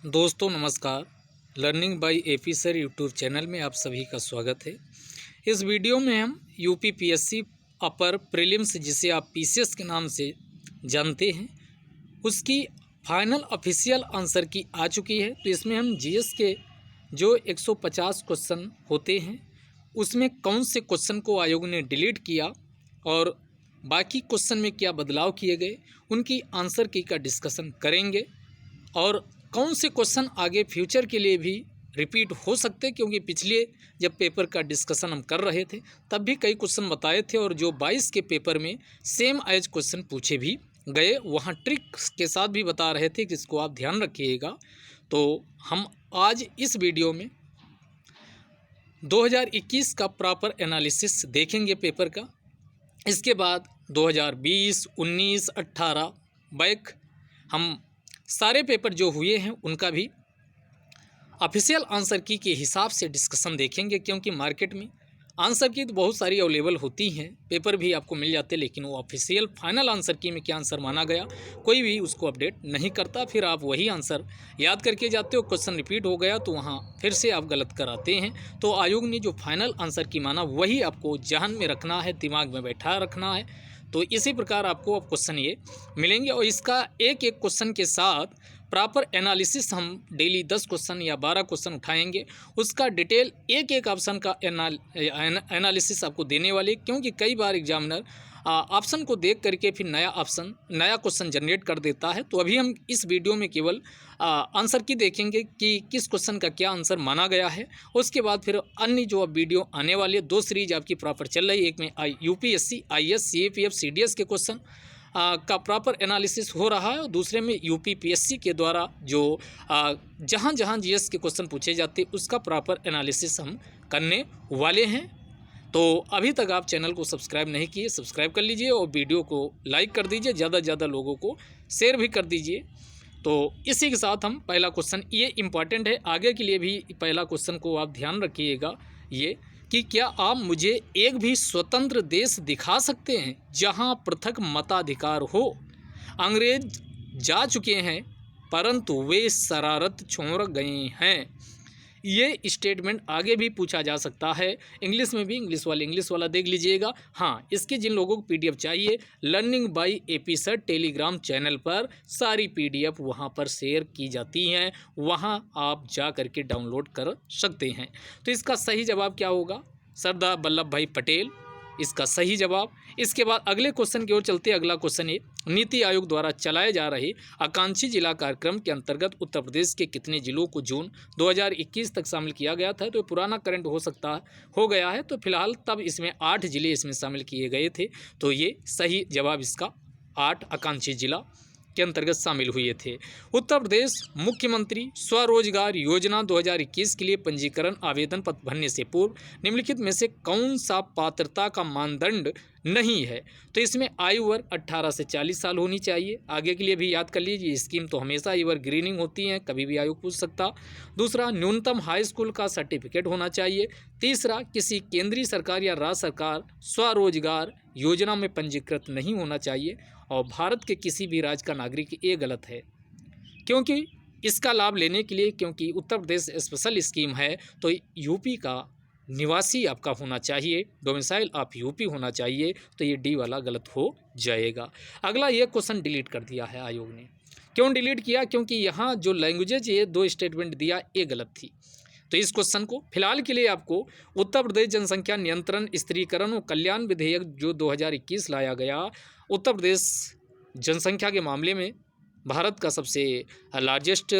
दोस्तों नमस्कार। Learning by AP sir YouTube channel में आप सभी का स्वागत है। इस वीडियो में हम यूपी पीएससी अपर प्रीलिम्स, जिसे आप पीसीएस के नाम से जानते हैं, उसकी फाइनल ऑफिशियल आंसर की आ चुकी है। तो इसमें हम जीएस के जो 150 क्वेश्चन होते हैं उसमें कौन से क्वेश्चन को आयोग ने डिलीट किया और बाकी क्वेश्चन में क्या बदलाव किए गए, उनकी आंसर की का डिस्कशन करेंगे। और कौन से क्वेश्चन आगे फ्यूचर के लिए भी रिपीट हो सकते हैं, क्योंकि पिछले जब पेपर का डिस्कशन हम कर रहे थे तब भी कई क्वेश्चन बताए थे और जो 22 के पेपर में सेम एज क्वेश्चन पूछे भी गए, वहाँ ट्रिक्स के साथ भी बता रहे थे, जिसको आप ध्यान रखिएगा। तो हम आज इस वीडियो में 2021 का प्रॉपर एनालिसिस देखेंगे पेपर का। इसके बाद 2020, 19, 18 बैक हम सारे पेपर जो हुए हैं उनका भी ऑफिशियल आंसर की के हिसाब से डिस्कशन देखेंगे, क्योंकि मार्केट में आंसर की तो बहुत सारी अवेलेबल होती हैं, पेपर भी आपको मिल जाते हैं, लेकिन वो ऑफिशियल फाइनल आंसर की में क्या आंसर माना गया कोई भी उसको अपडेट नहीं करता। फिर आप वही आंसर याद करके जाते हो, क्वेश्चन रिपीट हो गया तो वहाँ फिर से आप गलत कराते हैं। तो आयोग ने जो फाइनल आंसर की माना वही आपको जहन में रखना है, दिमाग में बैठा रखना है। तो इसी प्रकार आपको अब क्वेश्चन ये मिलेंगे और इसका एक एक क्वेश्चन के साथ प्रॉपर एनालिसिस हम डेली 10 क्वेश्चन या 12 क्वेश्चन उठाएंगे, उसका डिटेल एक एक ऑप्शन का एनालिसिस आपको देने वाले, क्योंकि कई बार एग्जामिनर ऑप्शन को देख करके फिर नया क्वेश्चन जनरेट कर देता है। तो अभी हम इस वीडियो में केवल आंसर की देखेंगे कि किस क्वेश्चन का क्या आंसर माना गया है। उसके बाद फिर अन्य जो अब वीडियो आने वाली है, 2 सीरीज आपकी प्रॉपर चल रही है। एक में यूपीएससी, आईएएस, सीएपीएफ, सीडीएस के क्वेश्चन का प्रॉपर एनालिसिस हो रहा है और दूसरे में यूपी पीएससी के द्वारा जो जहां जहां जीएस के क्वेश्चन पूछे जाते हैं उसका प्रॉपर एनालिसिस हम करने वाले हैं। तो अभी तक आप चैनल को सब्सक्राइब नहीं किए, सब्सक्राइब कर लीजिए और वीडियो को लाइक कर दीजिए, ज़्यादा से ज़्यादा लोगों को शेयर भी कर दीजिए। तो इसी के साथ हम पहला क्वेश्चन, ये इम्पॉर्टेंट है आगे के लिए भी, पहला क्वेश्चन को आप ध्यान रखिएगा ये कि क्या आप मुझे एक भी स्वतंत्र देश दिखा सकते हैं जहां पृथक मताधिकार हो? अंग्रेज जा चुके हैं परंतु वे शरारत छोड़ गए हैं। ये स्टेटमेंट आगे भी पूछा जा सकता है, इंग्लिश में भी। इंग्लिश वाला देख लीजिएगा। हाँ, इसके जिन लोगों को पीडीएफ चाहिए, learning by AP sir Telegram channel पर सारी पीडीएफ वहाँ पर शेयर की जाती हैं, वहाँ आप जा करके डाउनलोड कर सकते हैं। तो इसका सही जवाब क्या होगा? सरदार वल्लभ भाई पटेल, इसका सही जवाब। इसके बाद अगले क्वेश्चन की ओर चलते हैं। अगला क्वेश्चन है, नीति आयोग द्वारा चलाए जा रहे आकांक्षी जिला कार्यक्रम के अंतर्गत उत्तर प्रदेश के कितने जिलों को जून 2021 तक शामिल किया गया था? तो पुराना करंट हो गया है, तो फिलहाल तब इसमें 8 जिले इसमें शामिल किए गए थे। तो ये सही जवाब इसका 8 आकांक्षी जिला के अंतर्गत शामिल हुए थे। उत्तर प्रदेश मुख्यमंत्री स्वरोजगार योजना 2021 के लिए पंजीकरण आवेदन पत्र भरने से पूर्व निम्नलिखित में से कौन सा पात्रता का मानदंड नहीं है? तो इसमें आयु वर्ग 18 से 40 साल होनी चाहिए। आगे के लिए भी याद कर लीजिए, स्कीम तो हमेशा एवरग्रीनिंग होती है, कभी भी आयोग पूछ सकता। दूसरा, न्यूनतम हाई स्कूल का सर्टिफिकेट होना चाहिए। तीसरा, किसी केंद्रीय सरकार या राज्य सरकार स्वरोजगार योजना में पंजीकृत नहीं होना चाहिए। और भारत के किसी भी राज्य का नागरिक, ये गलत है, क्योंकि इसका लाभ लेने के लिए, क्योंकि उत्तर प्रदेश स्पेशल स्कीम है, तो यूपी का निवासी आपका होना चाहिए, डोमिसाइल आप यूपी होना चाहिए। तो ये डी वाला गलत हो जाएगा। अगला, ये क्वेश्चन डिलीट कर दिया है आयोग ने। क्यों डिलीट किया? क्योंकि यहाँ जो लैंग्वेजेज ये 2 स्टेटमेंट दिया ये गलत थी। तो इस क्वेश्चन को फिलहाल के लिए आपको उत्तर प्रदेश जनसंख्या नियंत्रण, स्त्रीकरण और कल्याण विधेयक जो 2021 लाया गया, उत्तर प्रदेश जनसंख्या के मामले में भारत का सबसे लार्जेस्ट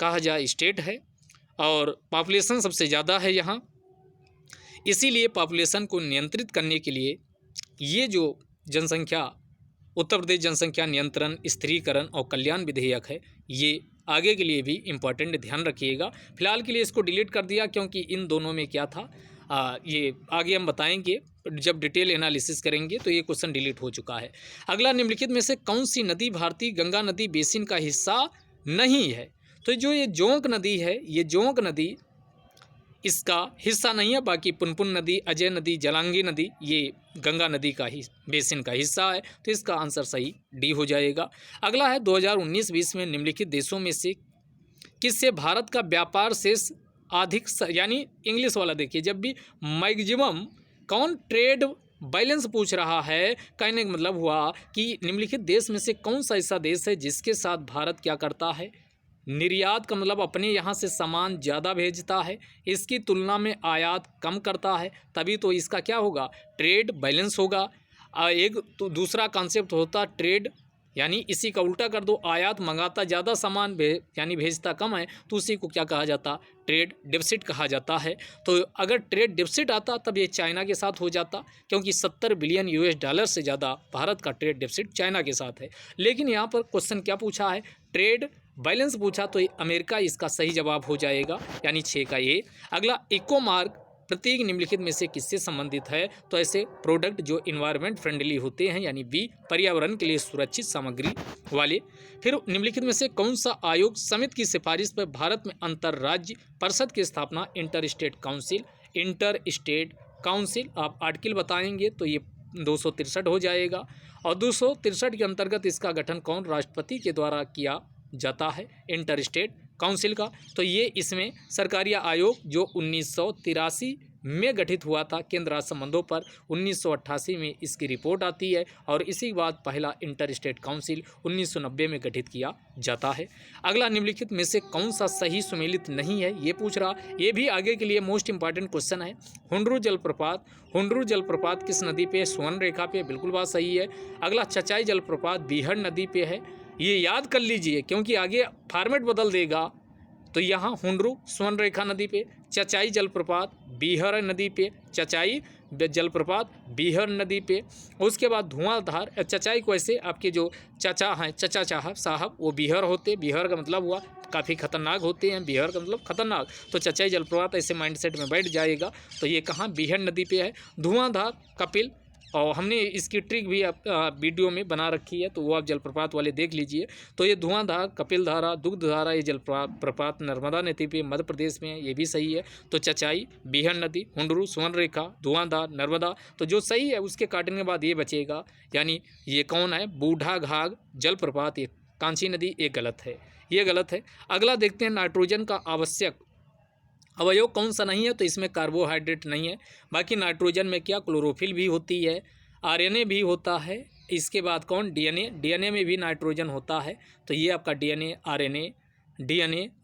कहा जाए स्टेट है और पॉपुलेशन सबसे ज़्यादा है यहाँ। इसीलिए पॉपुलेशन को नियंत्रित करने के लिए ये जो जनसंख्या, उत्तर प्रदेश जनसंख्या नियंत्रण, स्त्रीकरण और कल्याण विधेयक है, ये आगे के लिए भी इम्पॉर्टेंट, ध्यान रखिएगा। फिलहाल के लिए इसको डिलीट कर दिया, क्योंकि इन दोनों में क्या था ये आगे हम बताएंगे जब डिटेल एनालिसिस करेंगे। तो ये क्वेश्चन डिलीट हो चुका है। अगला, निम्नलिखित में से कौन सी नदी भारतीय गंगा नदी बेसिन का हिस्सा नहीं है? तो जो ये जोंक नदी है, ये जोंक नदी इसका हिस्सा नहीं है। बाकी पुनपुन नदी, अजय नदी, जलांगी नदी, ये गंगा नदी का ही बेसिन का हिस्सा है। तो इसका आंसर सही डी हो जाएगा। अगला है 2019-20 में निम्नलिखित देशों में से किससे भारत का व्यापार शेष अधिक यानी इंग्लिश वाला देखिए, जब भी मैक्सिमम कौन ट्रेड बैलेंस पूछ रहा है, कहने का मतलब हुआ कि निम्नलिखित देश में से कौन सा ऐसा देश है जिसके साथ भारत क्या करता है, निर्यात का मतलब अपने यहाँ से सामान ज़्यादा भेजता है, इसकी तुलना में आयात कम करता है, तभी तो इसका क्या होगा, ट्रेड बैलेंस होगा। एक तो दूसरा कॉन्सेप्ट होता ट्रेड, यानी इसी का उल्टा कर दो, आयात मंगाता ज़्यादा सामान यानी भेजता कम है, तो उसी को क्या कहा जाता, ट्रेड डेफिसिट कहा जाता है। तो अगर ट्रेड डेफिसिट आता तब ये चाइना के साथ हो जाता, क्योंकि 70 बिलियन यूएस डॉलर से ज़्यादा भारत का ट्रेड डेफिसिट चाइना के साथ है। लेकिन यहाँ पर क्वेश्चन क्या पूछा है, ट्रेड बैलेंस पूछा, तो अमेरिका इसका सही जवाब हो जाएगा, यानी 6 का ये। अगला, इको मार्क प्रतीक निम्नलिखित में से किससे संबंधित है, तो ऐसे प्रोडक्ट जो इन्वायरमेंट फ्रेंडली होते हैं, यानी बी, पर्यावरण के लिए सुरक्षित सामग्री वाले। फिर निम्नलिखित में से कौन सा आयोग समिति की सिफारिश पर भारत में अंतर्राज्य परिषद की स्थापना, इंटर स्टेट काउंसिल, आप आर्टिकल बताएंगे तो ये 263 हो जाएगा। और 263 के अंतर्गत इसका गठन कौन, राष्ट्रपति के द्वारा किया जाता है, इंटर स्टेट काउंसिल का। तो ये इसमें सरकारी आयोग जो 1983 में गठित हुआ था केंद्र राज्य संबंधों पर, 1988 में इसकी रिपोर्ट आती है, और इसी के बाद पहला इंटर स्टेट काउंसिल 1990 में गठित किया जाता है। अगला, निम्नलिखित में से कौन सा सही सुमेलित नहीं है, ये पूछ रहा, ये भी आगे के लिए मोस्ट इंपॉर्टेंट क्वेश्चन है। हुंडरू जलप्रपात किस नदी पे, स्वर्ण रेखा पे, बिल्कुल बात सही है। अगला, चचाई जलप्रपात बीहड़ नदी पे है, ये याद कर लीजिए क्योंकि आगे फॉर्मेट बदल देगा। तो यहाँ हुंडरू स्वर्ण रेखा नदी पे, चचाई जलप्रपात बीहड़ नदी पे, चचाई जलप्रपात बीहड़ नदी पे। उसके बाद धुआंधार, चचाई को ऐसे आपके जो चाचा हैं, चचा साहब वो बीहड़ होते, बीहड़ का मतलब हुआ काफ़ी खतरनाक होते हैं, बीहड़ का मतलब खतरनाक, तो चचाई जलप्रपात ऐसे माइंडसेट में बैठ जाएगा। तो ये कहाँ, बीहड़ नदी पे है। धुआंधार कपिल, और हमने इसकी ट्रिक भी वीडियो में बना रखी है, तो वो आप जलप्रपात वाले देख लीजिए। तो ये धुआंधार, कपिलधारा, दुग्धधारा, ये जलप्रपात नर्मदा नदी पे मध्य प्रदेश में है, ये भी सही है। तो चचाई, बीहड़ नदी, हुंडरू, स्वर्ण रेखा, धुआंधार, नर्मदा, तो जो सही है उसके काटने के बाद ये बचेगा, यानी ये कौन है, बूढ़ा घाघ जलप्रपात, ये कांची नदी, ये गलत है, ये गलत है। अगला देखते हैं, नाइट्रोजन का आवश्यक अवयव कौन सा नहीं है, तो इसमें कार्बोहाइड्रेट नहीं है। बाकी नाइट्रोजन में क्या, क्लोरोफिल भी होती है, आरएनए भी होता है, इसके बाद कौन, डीएनए में भी नाइट्रोजन होता है। तो ये आपका डीएनए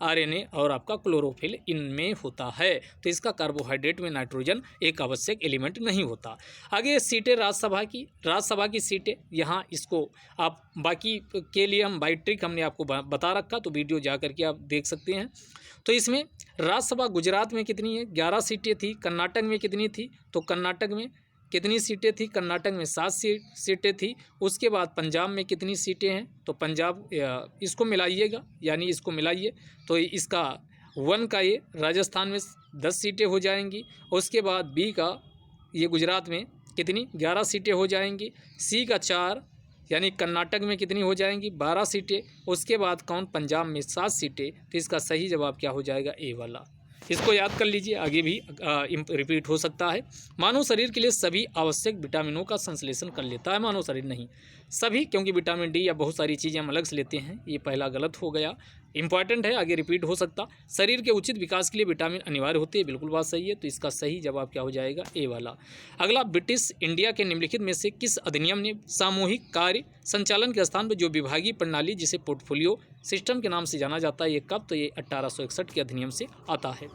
आरएनए और आपका क्लोरोफिल इनमें होता है। तो इसका कार्बोहाइड्रेट में नाइट्रोजन एक आवश्यक एलिमेंट नहीं होता। आगे सीटें राज्यसभा की सीटें, यहाँ इसको आप बाकी के लिए हम बाई ट्रिक हमने आपको बता रखा, तो वीडियो जा करके आप देख सकते हैं। तो इसमें राज्यसभा गुजरात में कितनी है, 11 सीटें थी। कर्नाटक में कितनी थी, तो कर्नाटक में कितनी सीटें थी, कर्नाटक में 7 सीटें थी। उसके बाद पंजाब में कितनी सीटें हैं, तो पंजाब इसको मिलाइएगा, यानी इसको मिलाइए तो इसका 1 का ये राजस्थान में 10 सीटें हो जाएंगी। उसके बाद बी का ये गुजरात में कितनी, 11 सीटें हो जाएंगी। सी का 4, यानी कर्नाटक में कितनी हो जाएंगी, 12 सीटें। उसके बाद कौन, पंजाब में 7 सीटें। तो इसका सही जवाब क्या हो जाएगा, ए वाला। इसको याद कर लीजिए, आगे भी रिपीट हो सकता है। मानव शरीर के लिए सभी आवश्यक विटामिनों का संश्लेषण कर लेता है, मानव शरीर नहीं सभी, क्योंकि विटामिन डी या बहुत सारी चीज़ें हम अलग से लेते हैं, ये पहला गलत हो गया। इंपॉर्टेंट है, आगे रिपीट हो सकता। शरीर के उचित विकास के लिए विटामिन अनिवार्य होती है, बिल्कुल बात सही है। तो इसका सही जवाब क्या हो जाएगा, ए वाला। अगला, ब्रिटिश इंडिया के निम्नलिखित में से किस अधिनियम ने सामूहिक कार्य संचालन के स्थान पर जो विभागीय प्रणाली जिसे पोर्टफोलियो सिस्टम के नाम से जाना जाता है, ये कब, तो ये 1861 के अधिनियम से आता है।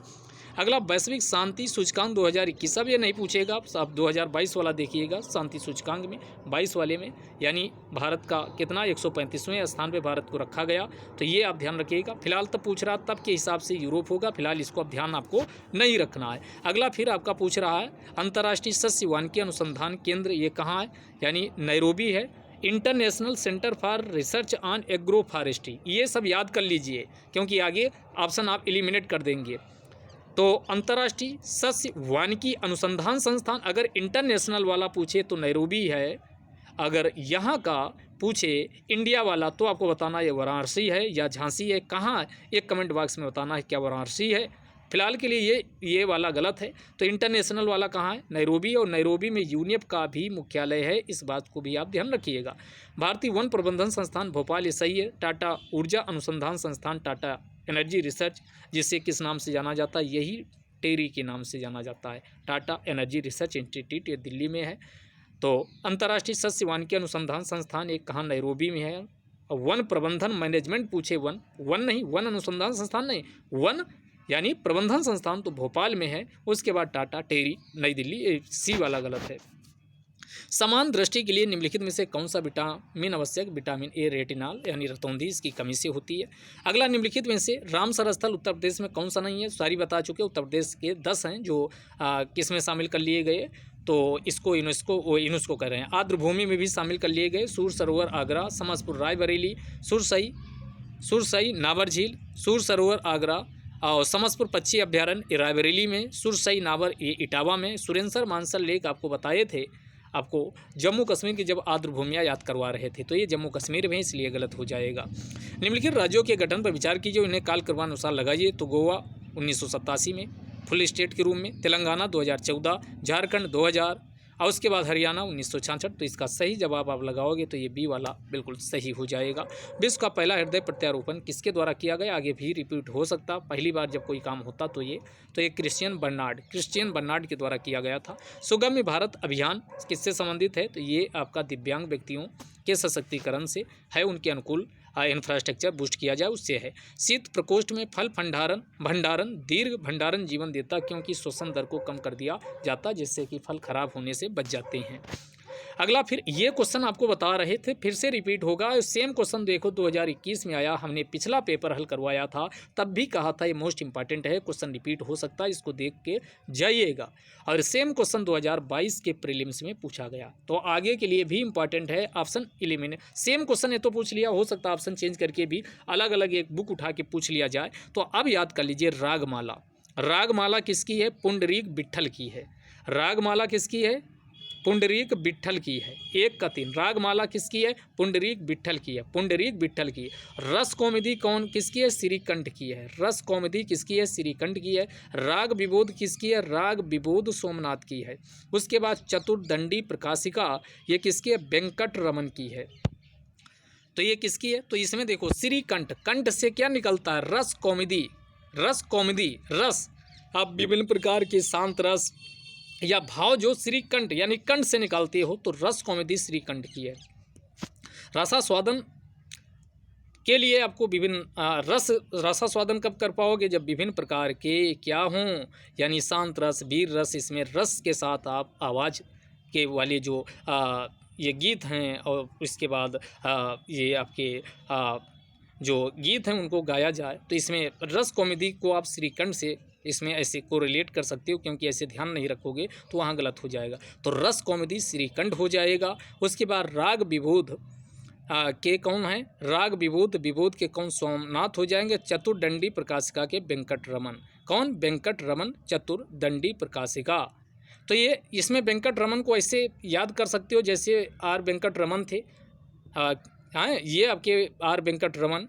अगला, वैश्विक शांति सूचकांक 2021, अब ये नहीं पूछेगा, आप 2022 वाला देखिएगा। शांति सूचकांक में 22 वाले में, यानी भारत का कितना, 135वें स्थान पे भारत को रखा गया। तो ये आप ध्यान रखिएगा। फिलहाल तब पूछ रहा, तब के हिसाब से यूरोप होगा, फिलहाल इसको अब ध्यान आपको नहीं रखना है। अगला फिर आपका पूछ रहा है, अंतर्राष्ट्रीय सस्य वानिकी अनुसंधान केंद्र ये कहाँ है, यानी नैरोबी है। International centre for research on agro forestry, ये सब याद कर लीजिए क्योंकि आगे ऑप्शन आप एलिमिनेट कर देंगे। तो अंतर्राष्ट्रीय सस्य वानिकी अनुसंधान संस्थान, अगर इंटरनेशनल वाला पूछे तो नैरोबी है, अगर यहाँ का पूछे इंडिया वाला तो आपको बताना ये वाराणसी है या झांसी है, कहाँ है, एक कमेंट बॉक्स में बताना है क्या वाराणसी है। फिलहाल के लिए ये वाला गलत है। तो इंटरनेशनल वाला कहाँ है, नैरोबी, और नैरोबी में यूनियप का भी मुख्यालय है, इस बात को भी आप ध्यान रखिएगा। भारतीय वन प्रबंधन संस्थान भोपाल, ये सही है। टाटा ऊर्जा अनुसंधान संस्थान टाटा एनर्जी रिसर्च, जिसे किस नाम से जाना जाता है, यही टेरी के नाम से जाना जाता है। टाटा एनर्जी रिसर्च इंस्टीट्यूट, ये दिल्ली में है। तो अंतर्राष्ट्रीय सस्य वानिकी अनुसंधान संस्थान एक कहाँ, नैरोबी में है। वन प्रबंधन मैनेजमेंट पूछे, वन नहीं, वन अनुसंधान संस्थान नहीं, वन यानी प्रबंधन संस्थान तो भोपाल में है। उसके बाद टाटा टेरी नई दिल्ली, सी वाला गलत है। समान दृष्टि के लिए निम्नलिखित में से कौन सा विटामिन आवश्यक, विटामिन ए रेटिनॉल यानी रतौंधी, इसकी कमी से होती है। अगला, निम्नलिखित में से रामसर स्थल उत्तर प्रदेश में कौन सा नहीं है, सारी बता चुके। उत्तर प्रदेश के 10 हैं जो किस में शामिल कर लिए गए, तो इसको यूनेस्को कह रहे हैं। आर्द्रभूमि में भी शामिल कर लिए गए, सूर सरोवर आगरा, समसपुर रायबरेली, सुरसई नावर झील, सूर सरोवर आगरा और समसपुर पक्षी अभ्यारण्य रायबरेली में, सुरसई नावर ये इटावा में, सुरेंसर मानसर लेक आपको बताए थे, आपको जम्मू कश्मीर की जब आर्द्रभूमियाँ याद करवा रहे थे, तो ये जम्मू कश्मीर में, इसलिए गलत हो जाएगा। निम्नलिखित राज्यों के गठन पर विचार कीजिए, उन्हें काल क्रमानुसार लगाइए। तो गोवा 1987 में फुल स्टेट के रूप में, तेलंगाना 2014, झारखंड 2000 और उसके बाद हरियाणा 1966। तो इसका सही जवाब आप लगाओगे तो ये बी वाला बिल्कुल सही हो जाएगा। विश्व का पहला हृदय प्रत्यारोपण किसके द्वारा किया गया, आगे भी रिपीट हो सकता, पहली बार जब कोई काम होता तो ये क्रिश्चियन बर्नार्ड के द्वारा किया गया था। सुगम्य भारत अभियान किससे संबंधित है, तो ये आपका दिव्यांग व्यक्तियों के सशक्तिकरण से है, उनके अनुकूल इंफ्रास्ट्रक्चर बूस्ट किया जाए उससे है। शीत प्रकोष्ठ में फल भंडारण दीर्घ भंडारण जीवन देता, क्योंकि शोषण दर को कम कर दिया जाता, जिससे कि फल खराब होने से बच जाते हैं। अगला, फिर ये क्वेश्चन आपको बता रहे थे, फिर से रिपीट होगा। सेम क्वेश्चन देखो 2021 में आया, हमने पिछला पेपर हल करवाया था, तब भी कहा था ये मोस्ट इंपॉर्टेंट है, क्वेश्चन रिपीट हो सकता है, इसको देख के जाइएगा। और सेम क्वेश्चन 2022 के प्रीलिम्स में पूछा गया, तो आगे के लिए भी इंपॉर्टेंट है। ऑप्शन एलिमिनेट, सेम क्वेश्चन है तो पूछ लिया, हो सकता है ऑप्शन चेंज करके भी अलग अलग एक बुक उठा के पूछ लिया जाए। तो अब याद कर लीजिए, रागमाला किसकी है, पुंडरीक विट्ठल की है। रागमाला किसकी है, पुंडरीक विट्ठल की है। 1 का 3, रागमाला किसकी है, पुंडरीक विट्ठल की है, पुंडरीक विट्ठल की। रस कौमुदी कौन किसकी है, श्रीकंठ की है। रस कौमुदी किसकी है, श्रीकंठ की है। राग विबोध किसकी है, राग विबोध सोमनाथ की है। उसके बाद चतुर्दंडी प्रकाशिका, ये किसकी है, वेंकट रमन की है। तो ये किसकी है, तो इसमें देखो श्रीकंठ, कंठ से क्या निकलता है, रस कौमुदी, रस। आप विभिन्न प्रकार के शांत रस या भाव जो श्रीकंठ यानी कंठ से निकालते हो, तो रस कौमुदी श्रीकंठ की है। रसास्वादन के लिए आपको विभिन्न रसास्वादन कब कर पाओगे, जब विभिन्न प्रकार के क्या हों, यानी शांत रस, वीर रस, इसमें रस के साथ आप आवाज़ के वाले जो ये गीत हैं, और इसके बाद ये आपके जो गीत हैं उनको गाया जाए, तो इसमें रस कौमुदी को आप श्रीकंठ से इसमें ऐसे को रिलेट कर सकते हो, क्योंकि ऐसे ध्यान नहीं रखोगे तो वहाँ गलत हो जाएगा। तो रस कौमुदी श्रीकंठ हो जाएगा। उसके बाद राग विबोध के कौन है, राग विबोध के कौन, सोमनाथ हो जाएंगे। चतुर्दंडी प्रकाशिका के वेंकट रमन, कौन, वेंकट रमन चतुर्दंडी प्रकाशिका। तो ये इसमें वेंकट रमन को ऐसे याद कर सकते हो जैसे आर वेंकट रमन थे, ये आपके आर वेंकट रमन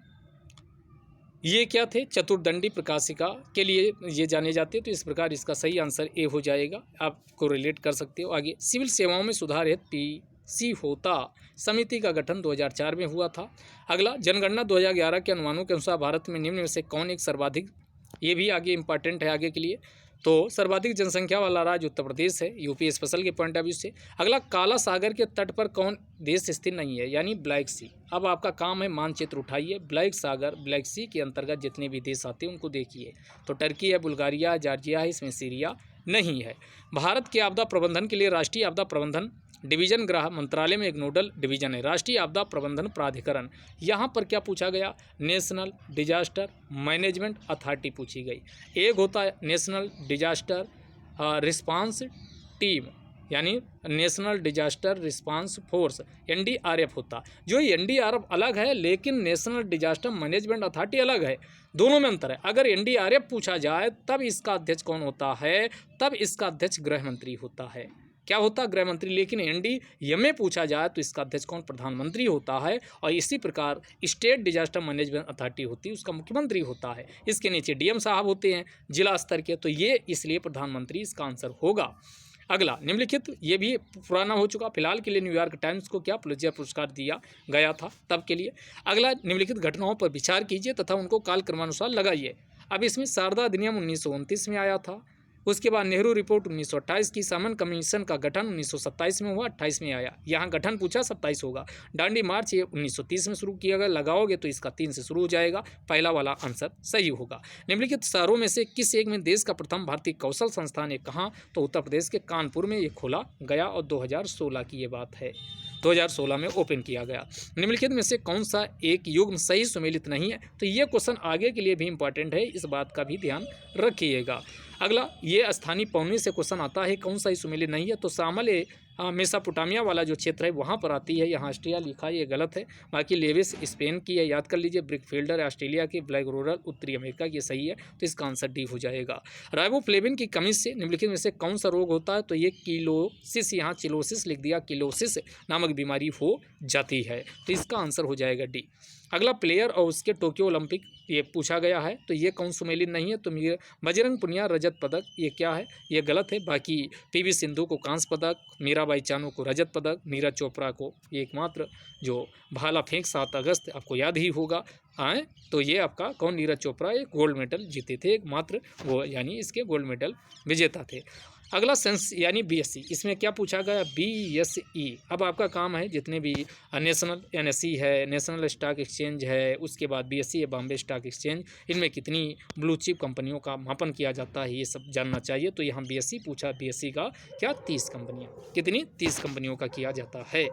ये क्या थे, चतुर्दंडी प्रकाशिका के लिए ये जाने जाते हैं। तो इस प्रकार इसका सही आंसर ए हो जाएगा, आपको रिलेट कर सकते हो। आगे, सिविल सेवाओं में सुधार हेतु पीसी होता समिति का गठन 2004 में हुआ था। अगला, जनगणना 2011 के अनुमानों के अनुसार भारत में निम्न में से कौन एक सर्वाधिक, ये भी आगे इंपॉर्टेंट है आगे के लिए, तो सर्वाधिक जनसंख्या वाला राज्य उत्तर प्रदेश है, यूपी स्पेशल के पॉइंट ऑफ व्यू से। अगला, काला सागर के तट पर कौन देश स्थित नहीं है, यानी ब्लैक सी। अब आपका काम है मानचित्र उठाइए, ब्लैक सी के अंतर्गत जितने भी देश आते हैं उनको देखिए। तो टर्की है, बुल्गारिया, जॉर्जिया है, इसमें सीरिया नहीं है। भारत के आपदा प्रबंधन के लिए राष्ट्रीय आपदा प्रबंधन डिवीजन गृह मंत्रालय में एक नोडल डिवीजन है, राष्ट्रीय आपदा प्रबंधन प्राधिकरण। यहाँ पर क्या पूछा गया, नेशनल डिजास्टर मैनेजमेंट अथॉरिटी पूछी गई। एक होता है नेशनल डिजास्टर रिस्पांस टीम, यानी national disaster response force, NDRF होता। जो NDRF अलग है, लेकिन नेशनल डिजास्टर मैनेजमेंट अथॉरिटी अलग है, दोनों में अंतर है। अगर NDRF पूछा जाए तब इसका अध्यक्ष कौन होता है, तब इसका अध्यक्ष गृह मंत्री होता है। क्या होता, गृह मंत्री। लेकिन NDMA पूछा जाए तो इसका अध्यक्ष कौन, प्रधानमंत्री होता है। और इसी प्रकार स्टेट डिजास्टर मैनेजमेंट अथॉरिटी होती है, उसका मुख्यमंत्री होता है। इसके नीचे DM साहब होते हैं जिला स्तर के, तो ये इसलिए प्रधानमंत्री इसका आंसर होगा। अगला निम्नलिखित, ये भी पुराना हो चुका, फिलहाल के लिए न्यूयॉर्क टाइम्स को क्या पुलित्जर पुरस्कार दिया गया था तब के लिए। अगला, निम्नलिखित घटनाओं पर विचार कीजिए तथा उनको कालक्रमानुसार लगाइए। अब इसमें शारदा अधिनियम 1929 में आया था, उसके बाद नेहरू रिपोर्ट 1928 की, सामन कमीशन का गठन 1927 में हुआ, 28 में आया। यहाँ गठन पूछा 27 होगा। दांडी मार्च ये 1930 में शुरू किया गया, लगाओगे तो इसका 3 से शुरू हो जाएगा, पहला वाला आंसर सही होगा। निम्नलिखित शहरों में से किस एक में देश का प्रथम भारतीय कौशल संस्थान है, कहाँ, तो उत्तर प्रदेश के कानपुर में ये खोला गया और 2016 की ये बात है, 2016 में ओपन किया गया। निम्नलिखित में से कौन सा एक युग्म सही सुमेलित नहीं है, तो ये क्वेश्चन आगे के लिए भी इंपॉर्टेंट है, इस बात का भी ध्यान रखिएगा। अगला, ये स्थानीय पौनी से क्वेश्चन आता है, कौन सा ही सुमेलित नहीं है, तो शामल मेसोपोटामिया वाला जो क्षेत्र है वहाँ पर आती है, यहाँ ऑस्ट्रिया लिखा है, ये गलत है। बाकी लेविस स्पेन की है, याद कर लीजिए। ब्रिकफील्डर ऑस्ट्रेलिया की, ब्लैक रूरल उत्तरी अमेरिका की, सही है, तो इसका आंसर डी हो जाएगा। राइबोफ्लेविन की कमी से निम्नलिखित में से कौन सा रोग होता है, तो ये किलोसिस, यहाँ चिलोसिस लिख दिया, किलोसिस नामक बीमारी हो जाती है, तो इसका आंसर हो जाएगा डी। अगला, प्लेयर और उसके टोक्यो ओलंपिक ये पूछा गया है, तो ये कौन सुमेलित नहीं है, तो बजरंग पुनिया रजत पदक, ये क्या है, ये गलत है। बाकी पीवी सिंधु को कांस्य पदक, मीराबाई चानू को रजत पदक, नीरज चोपड़ा को एकमात्र जो भाला फेंक 7 अगस्त आपको याद ही होगा, आए तो ये आपका कौन, नीरज चोपड़ा, एक गोल्ड मेडल जीते थे, एकमात्र वो यानी इसके गोल्ड मेडल विजेता थे। अगला सेंस यानी बीएससी, इसमें क्या पूछा गया, बीएसई। अब आपका काम है जितने भी नेशनल एनएसई है, नेशनल स्टॉक एक्सचेंज है, उसके बाद बीएसई है, बॉम्बे स्टॉक एक्सचेंज, इनमें कितनी ब्लू चिप कंपनियों का मापन किया जाता है, ये सब जानना चाहिए। तो यहाँ बीएसई पूछा, बीएसई का क्या 30 कंपनियाँ, कितनी 30 कंपनियों का किया जाता है।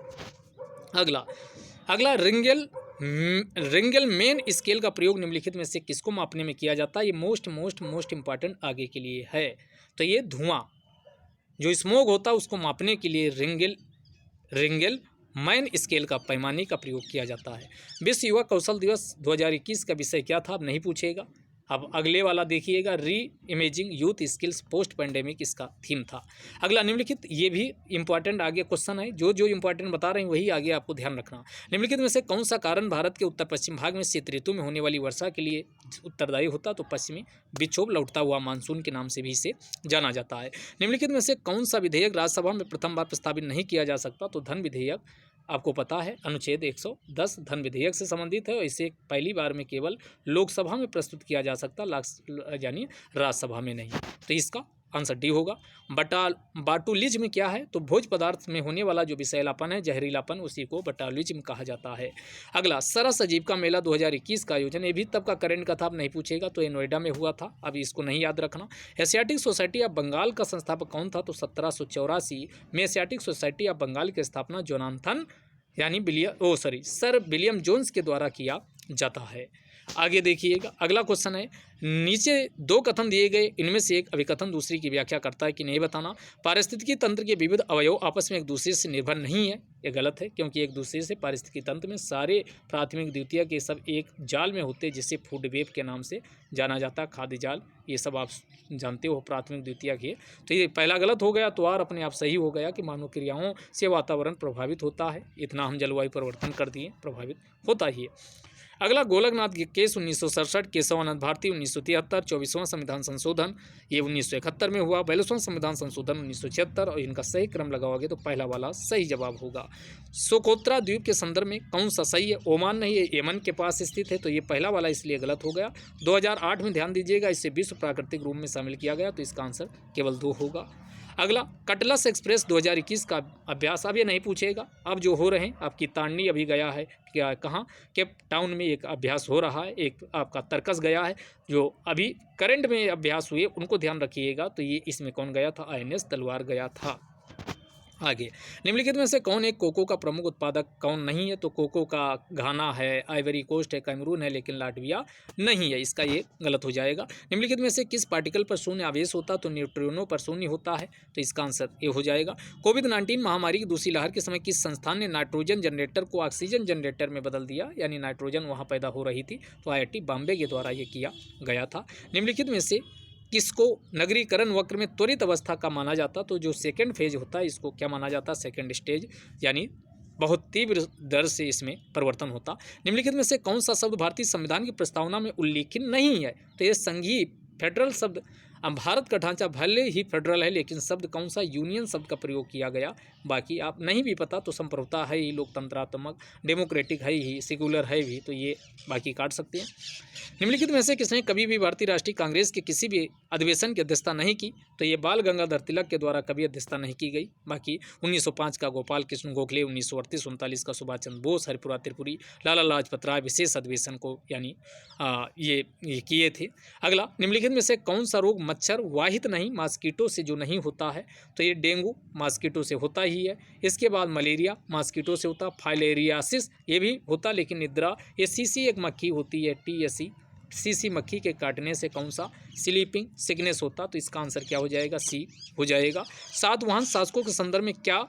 अगला रिंगल मेन स्केल का प्रयोग निम्नलिखित में से किसको मापने में किया जाता है, ये मोस्ट इंपॉर्टेंट आगे के लिए है। तो ये धुआं जो स्मोक होता है उसको मापने के लिए रिंगल मैन स्केल का पैमाने का प्रयोग किया जाता है। विश्व युवा कौशल दिवस 2021 का विषय क्या था, अब नहीं पूछेगा। अब अगले वाला देखिएगा, री imaging youth skills post pandemic, इसका थीम था। अगला निम्नलिखित, ये भी इंपॉर्टेंट आगे क्वेश्चन है, जो इंपॉर्टेंट बता रहे हैं वही आगे आपको ध्यान रखना। निम्नलिखित में से कौन सा कारण भारत के उत्तर पश्चिम भाग में शीत ऋतु में होने वाली वर्षा के लिए उत्तरदायी होता, तो पश्चिमी विक्षोभ लौटता हुआ मानसून के नाम से भी इसे जाना जाता है। निम्नलिखित में से कौन सा विधेयक राज्यसभा में प्रथम बार प्रस्तावित नहीं किया जा सकता, तो धन विधेयक, आपको पता है अनुच्छेद 110 धन विधेयक से संबंधित है, और इसे पहली बार में केवल लोकसभा में प्रस्तुत किया जा सकता, यानी राज्यसभा में नहीं, तो इसका आंसर डी होगा। बाटुलिज्म क्या है, तो भोज पदार्थ में होने वाला जो विषैलापन है, जहरीलापन, उसी को बाटुलिज्म कहा जाता है। अगला, सरस आजीविका मेला 2021 का आयोजन, ये भी तब का करंट का था, अब नहीं पूछेगा, तो ये नोएडा में हुआ था, अब इसको नहीं याद रखना। एशियाटिक सोसाइटी ऑफ बंगाल का संस्थापक कौन था, तो 1784 में एशियाटिक सोसाइटी ऑफ बंगाल की स्थापना जोनाथन यानी सर विलियम जोन्स के द्वारा किया जाता है। आगे देखिएगा, अगला क्वेश्चन है, नीचे 2 कथन दिए गए, इनमें से एक अभिकथन दूसरी की व्याख्या करता है कि नहीं, बताना। पारिस्थितिकी तंत्र के विविध अवयव आपस में एक दूसरे से निर्भर नहीं है, ये गलत है, क्योंकि एक दूसरे से पारिस्थितिकी तंत्र में सारे प्राथमिक द्वितीय के सब एक जाल में होते हैं, जिसे फूड वेब के नाम से जाना जाता है, खाद्य जाल, ये सब आप जानते हो प्राथमिक द्वितीय के। तो ये पहला गलत हो गया, तो और अपने आप सही हो गया कि मानव क्रियाओं से वातावरण प्रभावित होता है, इतना हम जलवायु परिवर्तन कर दिए, प्रभावित होता ही है। अगला, गोलकनाथ केस 1967, केशवानंद भारती 1973, 24वां संविधान संशोधन ये 1971 में हुआ, 42वां संविधान संशोधन 1976, और इनका सही क्रम लगाओगे तो पहला वाला सही जवाब होगा। सोकोत्रा द्वीप के संदर्भ में कौन सा सही है, ओमान नहीं, ये यमन के पास स्थित है, तो ये पहला वाला इसलिए गलत हो गया। 2008 में ध्यान दीजिएगा, इसे विश्व प्राकृतिक रूप में शामिल किया गया, तो इसका आंसर केवल 2 होगा। अगला, कटलस एक्सप्रेस 2021 का अभ्यास, अब ये नहीं पूछेगा, अब जो हो रहे हैं, आपकी तांडी अभी गया है, क्या कहाँ, केप टाउन में एक अभ्यास हो रहा है, एक आपका तर्कस गया है, जो अभी करंट में अभ्यास हुए उनको ध्यान रखिएगा। तो ये इसमें कौन गया था, INS तलवार गया था। आगे, निम्नलिखित में से कौन एक कोको का प्रमुख उत्पादक कौन नहीं है, तो कोको का घाना है, आइवरी कोस्ट है, कैमरून है, लेकिन लाटविया नहीं है, इसका ये गलत हो जाएगा। निम्नलिखित में से किस पार्टिकल पर शून्य आवेश होता, तो न्यूट्रिनो पर शून्य होता है, तो इसका आंसर ये हो जाएगा। कोविड-19 महामारी की दूसरी लहर के समय किस संस्थान ने नाइट्रोजन जनरेटर को ऑक्सीजन जनरेटर में बदल दिया, यानी नाइट्रोजन वहाँ पैदा हो रही थी, तो IIT बॉम्बे के द्वारा ये किया गया था। निम्नलिखित में से किसको नगरीकरण वक्र में त्वरित अवस्था का माना जाता, तो जो सेकंड फेज होता है इसको क्या माना जाता, सेकंड स्टेज, यानी बहुत तीव्र दर से इसमें परिवर्तन होता। निम्नलिखित में से कौन सा शब्द भारतीय संविधान की प्रस्तावना में उल्लेखित नहीं है, तो ये संघीय फेडरल शब्द अब भारत का ढांचा भले ही फेडरल है, लेकिन शब्द कौन सा, यूनियन शब्द का प्रयोग किया गया। बाकी आप नहीं भी पता तो संप्रभुता है ही, लोकतंत्रात्मक, डेमोक्रेटिक है ही, सेक्युलर है भी, तो ये बाकी काट सकते हैं। निम्नलिखित में से किसने कभी भी भारतीय राष्ट्रीय कांग्रेस के किसी भी अधिवेशन की अध्यक्षता नहीं की, तो ये बाल गंगाधर तिलक के द्वारा कभी अध्यक्षता नहीं की गई। बाकी 1905 का गोपाल कृष्ण गोखले, 1938-39 का सुभाष चंद्र बोस, हरिपुरा त्रिपुरी, लाला लाजपत राय विशेष अधिवेशन को यानी ये किए थे। अगला, निम्नलिखित में से कौन सा रोग मच्छर वाहित नहीं, मॉस्किटो से जो नहीं होता है, तो ये डेंगू मॉस्किटो से होता ही है। इसके बाद मलेरिया मॉस्किटो से होता, फाइलेरियासिस ये भी होता लेकिन निद्रा, ये सीसी एक मक्खी होती है, टीएसई, सीसी मक्खी के काटने से कौन सा, स्लीपिंग सिकनेस होता, तो इसका आंसर क्या हो जाएगा, सी हो जाएगा। सातवाहन शासकों के संदर्भ में क्या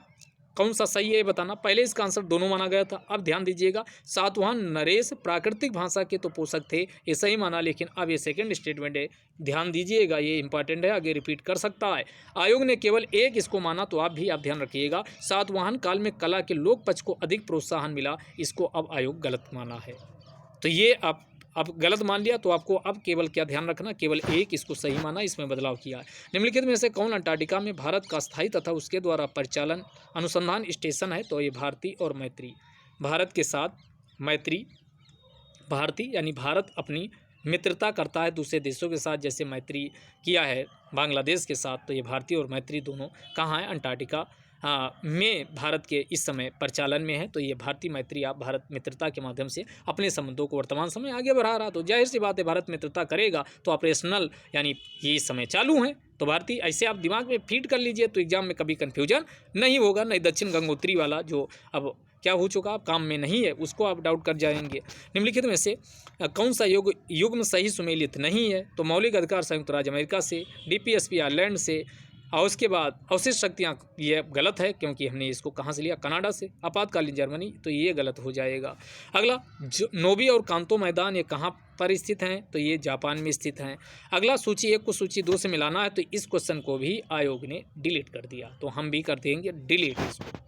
कौन सा सही है ये बताना। पहले इसका आंसर दोनों माना गया था, अब ध्यान दीजिएगा। सातवाहन नरेश प्राकृतिक भाषा के तो पोषक थे, ये सही माना, लेकिन अब ये सेकंड स्टेटमेंट है, ध्यान दीजिएगा, ये इंपॉर्टेंट है, आगे रिपीट कर सकता है। आयोग ने केवल एक इसको माना, तो आप ध्यान रखिएगा। सातवाहन काल में कला के लोक पक्ष को अधिक प्रोत्साहन मिला, इसको अब आयोग गलत माना है। तो ये आप अब गलत मान लिया, तो आपको अब केवल क्या ध्यान रखना, केवल एक इसको सही माना, इसमें बदलाव किया है। निम्नलिखित में से कौन अंटार्कटिका में भारत का स्थायी तथा उसके द्वारा परिचालन अनुसंधान स्टेशन है, तो ये भारती और मैत्री, भारत के साथ मैत्री, भारती यानी भारत अपनी मित्रता करता है दूसरे देशों के साथ, जैसे मैत्री किया है बांग्लादेश के साथ, तो ये भारती और मैत्री दोनों कहाँ है, अंटार्कटिका में भारत के इस समय परिचालन में है। तो ये भारतीय मैत्री आप भारत मित्रता के माध्यम से अपने संबंधों को वर्तमान समय आगे बढ़ा रहा, तो जाहिर सी बात है भारत मित्रता करेगा तो ऑपरेशनल यानी ये समय चालू है, तो भारतीय ऐसे आप दिमाग में फीड कर लीजिए, तो एग्जाम में कभी कन्फ्यूजन नहीं होगा। नहीं दक्षिण गंगोत्री वाला जो अब क्या हो चुका आप काम में नहीं है, उसको आप डाउट कर जाएंगे। निम्नलिखित में से कौन सा युग्म सही सुमेलित नहीं है, तो मौलिक अधिकार संयुक्त राज्य अमेरिका से, डीपीएसपी आयरलैंड से, और उसके बाद अवशिष्ट शक्तियाँ, ये गलत है क्योंकि हमने इसको कहाँ से लिया, कनाडा से, आपातकालीन जर्मनी, तो ये गलत हो जाएगा। अगला, नोबी और कांतो मैदान ये कहाँ पर स्थित हैं, तो ये जापान में स्थित हैं। अगला, सूची 1 को सूची 2 से मिलाना है, तो इस क्वेश्चन को भी आयोग ने डिलीट कर दिया, तो हम भी कर देंगे डिलीट इसको।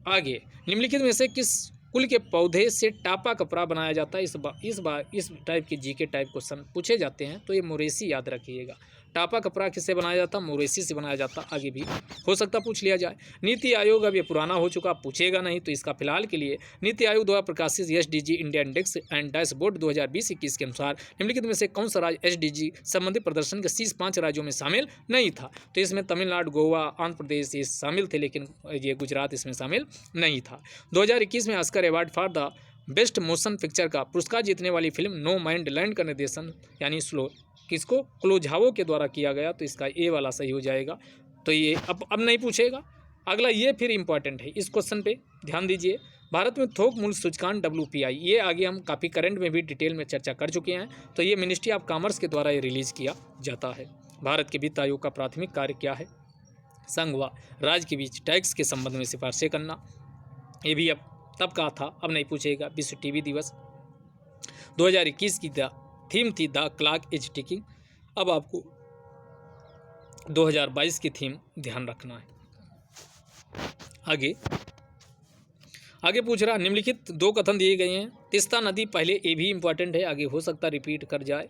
आगे, निम्नलिखित में से किस कुल के पौधे से टापा कपड़ा बनाया जाता है, इस टाइप के जीके टाइप क्वेश्चन पूछे जाते हैं, तो ये मोरेसी याद रखिएगा। टापा कपड़ा किससे बनाया जाता, मोरेसी से बनाया जाता, आगे भी हो सकता पूछ लिया जाए। नीति आयोग अब ये पुराना हो चुका, पूछेगा नहीं, तो इसका फिलहाल के लिए नीति आयोग द्वारा प्रकाशित SDG India index and dashboard 2020-21 के अनुसार निम्नलिखित में से कौन सा राज्य एसडीजी संबंधित प्रदर्शन के शीर्ष 5 राज्यों में शामिल नहीं था, तो इसमें तमिलनाडु, गोवा, आंध्र प्रदेश ये शामिल थे, लेकिन ये गुजरात इसमें शामिल नहीं था। 2021 में Oscar award for the best motion picture का पुरस्कार जीतने वाली फिल्म नो मैंड लैंड का निर्देशन यानी स्लो किसको, क्लोझावो के द्वारा किया गया, तो इसका ए वाला सही हो जाएगा। तो ये अब नहीं पूछेगा। अगला, ये फिर इंपॉर्टेंट है, इस क्वेश्चन पे ध्यान दीजिए। भारत में थोक मूल्य सूचकांक WPI, ये आगे हम काफ़ी करंट में भी डिटेल में चर्चा कर चुके हैं, तो ये मिनिस्ट्री ऑफ कॉमर्स के द्वारा ये रिलीज़ किया जाता है। भारत के वित्त आयोग का प्राथमिक कार्य क्या है, संघ व राज्य के बीच टैक्स के संबंध में सिफारिशें करना, ये भी अब तब कहा था, अब नहीं पूछेगा। विश्व टीबी दिवस 2021 की थीम थी द क्लॉक इज टिकिंग, अब आपको 2022 की थीम ध्यान रखना है। आगे पूछ रहा, निम्नलिखित 2 कथन दिए गए हैं। तीस्ता नदी पहले, ये भी इंपॉर्टेंट है, आगे हो सकता रिपीट कर जाए,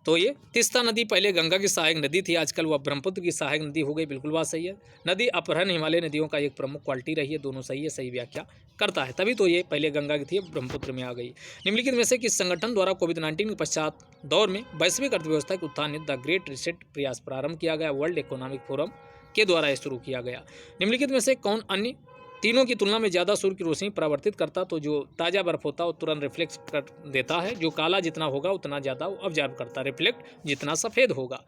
तो ये तीस्ता नदी पहले गंगा की सहायक नदी थी, आजकल वह ब्रह्मपुत्र की सहायक नदी हो गई, बिल्कुल बात सही है। नदी अपहरण हिमालय नदियों का एक प्रमुख क्वालिटी रही है, दोनों सही है, सही व्याख्या करता है, तभी तो ये पहले गंगा की थी, ब्रह्मपुत्र में आ गई। निम्नलिखित में से किस संगठन द्वारा कोविड-19 के पश्चात दौर में वैश्विक अर्थव्यवस्था के उत्थान द ग्रेट रिसेट प्रयास प्रारंभ किया गया, वर्ल्ड इकोनॉमिक फोरम के द्वारा यह शुरू किया गया। निम्नलिखित में से कौन अन्य तीनों की तुलना में ज़्यादा सूर्य की रोशनी परावर्तित करता, तो जो ताज़ा बर्फ होता है वो तुरंत रिफ्लेक्ट कर देता है, जो काला जितना होगा उतना ज़्यादा वो ऑब्जर्व करता है, रिफ्लेक्ट जितना सफ़ेद होगा।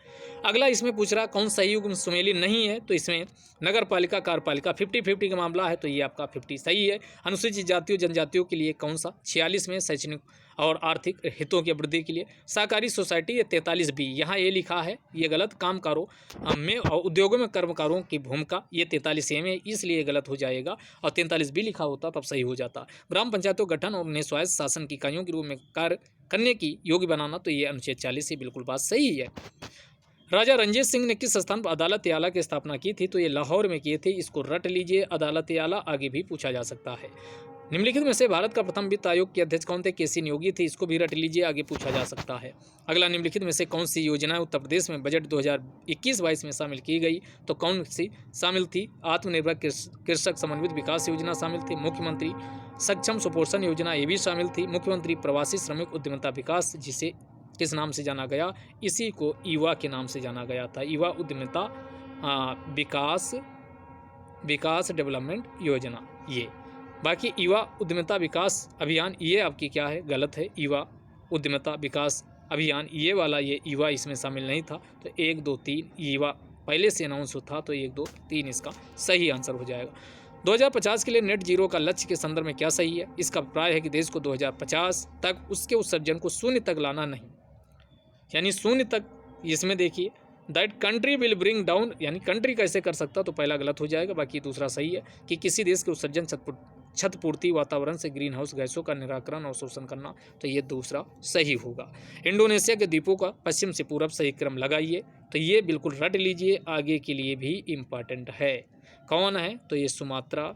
अगला, इसमें पूछ रहा कौन सही युग्म सुमेलित नहीं है, तो इसमें नगर पालिका कार्यपालिका 50-50 का मामला है, तो ये आपका 50 सही है। अनुसूचित जातियों जनजातियों के लिए कौन सा, 46 में शैक्षणिक और आर्थिक हितों की वृद्धि के लिए। सहकारी सोसाइटी ये 43B, यहाँ ये लिखा है ये गलत। कामकारों में और उद्योगों में कर्मकारों की भूमिका ये 43A में, इसलिए गलत हो जाएगा, और 43B लिखा होता तब सही हो जाता। ग्राम पंचायतों गठन और उन्हें स्वायत्त शासन की इकाइयों के रूप में कार्य करने की योग्य बनाना, तो ये अनुच्छेद 40 से बिल्कुल बात सही है। राजा रंजीत सिंह ने किस स्थान पर अदालत आला की स्थापना की थी, तो ये लाहौर में किए थे, इसको रट लीजिए, अदालत आला आगे भी पूछा जा सकता है। निम्नलिखित में से भारत का प्रथम वित्त आयोग के अध्यक्ष कौन थे? केसी नियोगी थे। इसको भी रट लीजिए, आगे पूछा जा सकता है। अगला, निम्नलिखित में से कौन सी योजनाएं उत्तर प्रदेश में बजट 2021-22 में शामिल की गई? तो कौन सी शामिल थी? आत्मनिर्भर कृषक समन्वित विकास योजना शामिल थी। मुख्यमंत्री सक्षम सुपोषण योजना ये भी शामिल थी। मुख्यमंत्री प्रवासी श्रमिक उद्यमिता विकास, जिसे किस नाम से जाना गया? इसी को ईवा के नाम से जाना गया था। ईवा उद्यमिता विकास डेवलपमेंट योजना। ये बाकी युवा उद्यमिता विकास अभियान ये आपकी क्या है? गलत है। युवा उद्यमिता विकास अभियान ये वाला, ये युवा इसमें शामिल नहीं था। तो 1 2 3 युवा पहले से अनाउंस था, तो 1 2 3 इसका सही आंसर हो जाएगा। 2050 के लिए नेट जीरो का लक्ष्य के संदर्भ में क्या सही है? इसका अभिप्राय है कि देश को 2050 तक उसके उत्सर्जन को शून्य तक लाना नहीं, यानी शून्य तक। इसमें देखिए, that country will bring down, यानी कंट्री कैसे कर सकता, तो पहला गलत हो जाएगा, बाकी दूसरा सही है कि किसी देश के उत्सर्जन क्षतपूर्ति, वातावरण से ग्रीन हाउस गैसों का निराकरण और शोषण करना, तो ये दूसरा सही होगा। इंडोनेशिया के द्वीपों का पश्चिम से पूरब सही क्रम लगाइए, तो ये बिल्कुल रट लीजिए, आगे के लिए भी इम्पॉर्टेंट है। कौन है? तो ये सुमात्रा,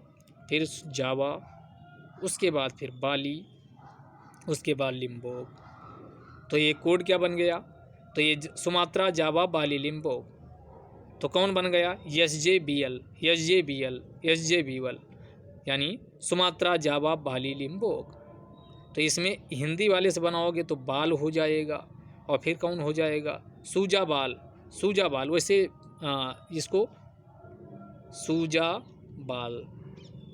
फिर जावा, उसके बाद फिर बाली, उसके बाद लिम्बोक। तो ये कोड क्या बन गया? तो ये सुमात्रा, जावा, बाली, लिम्बोक। तो कौन बन गया? SJBL, यानी सुमात्रा, जावा, बाली, लिम्बोक। तो इसमें हिंदी वाले से बनाओगे तो बाल हो जाएगा, और फिर कौन हो जाएगा? सूजा बाल। वैसे इसको सूजा बाल,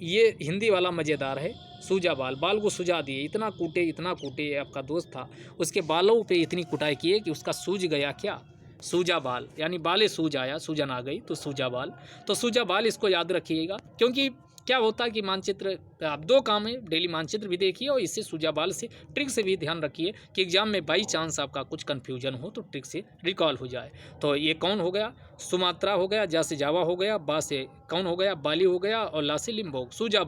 ये हिंदी वाला मज़ेदार है। सूजा बाल को सुझा दिए, इतना कूटे, आपका दोस्त था, उसके बालों पे इतनी कुटाई किए कि उसका सूज गया क्या? सूजा बाल, यानी बाले सूज आया, सूजन आ गई, तो सूजा बाल। तो सूजा बाल इसको याद रखिएगा, क्योंकि क्या होता है कि मानचित्र, आप 2 काम है, डेली मानचित्र भी देखिए और इससे सूजा बाल से ट्रिक से भी ध्यान रखिए कि एग्जाम में बाई चांस आपका कुछ कन्फ्यूजन हो तो ट्रिक से रिकॉल हो जाए। तो ये कौन हो गया? सुमात्रा हो गया, जा से जावा हो गया, बा से कौन हो गया? बाली हो गया, और ला से लिम्बोक। सूजा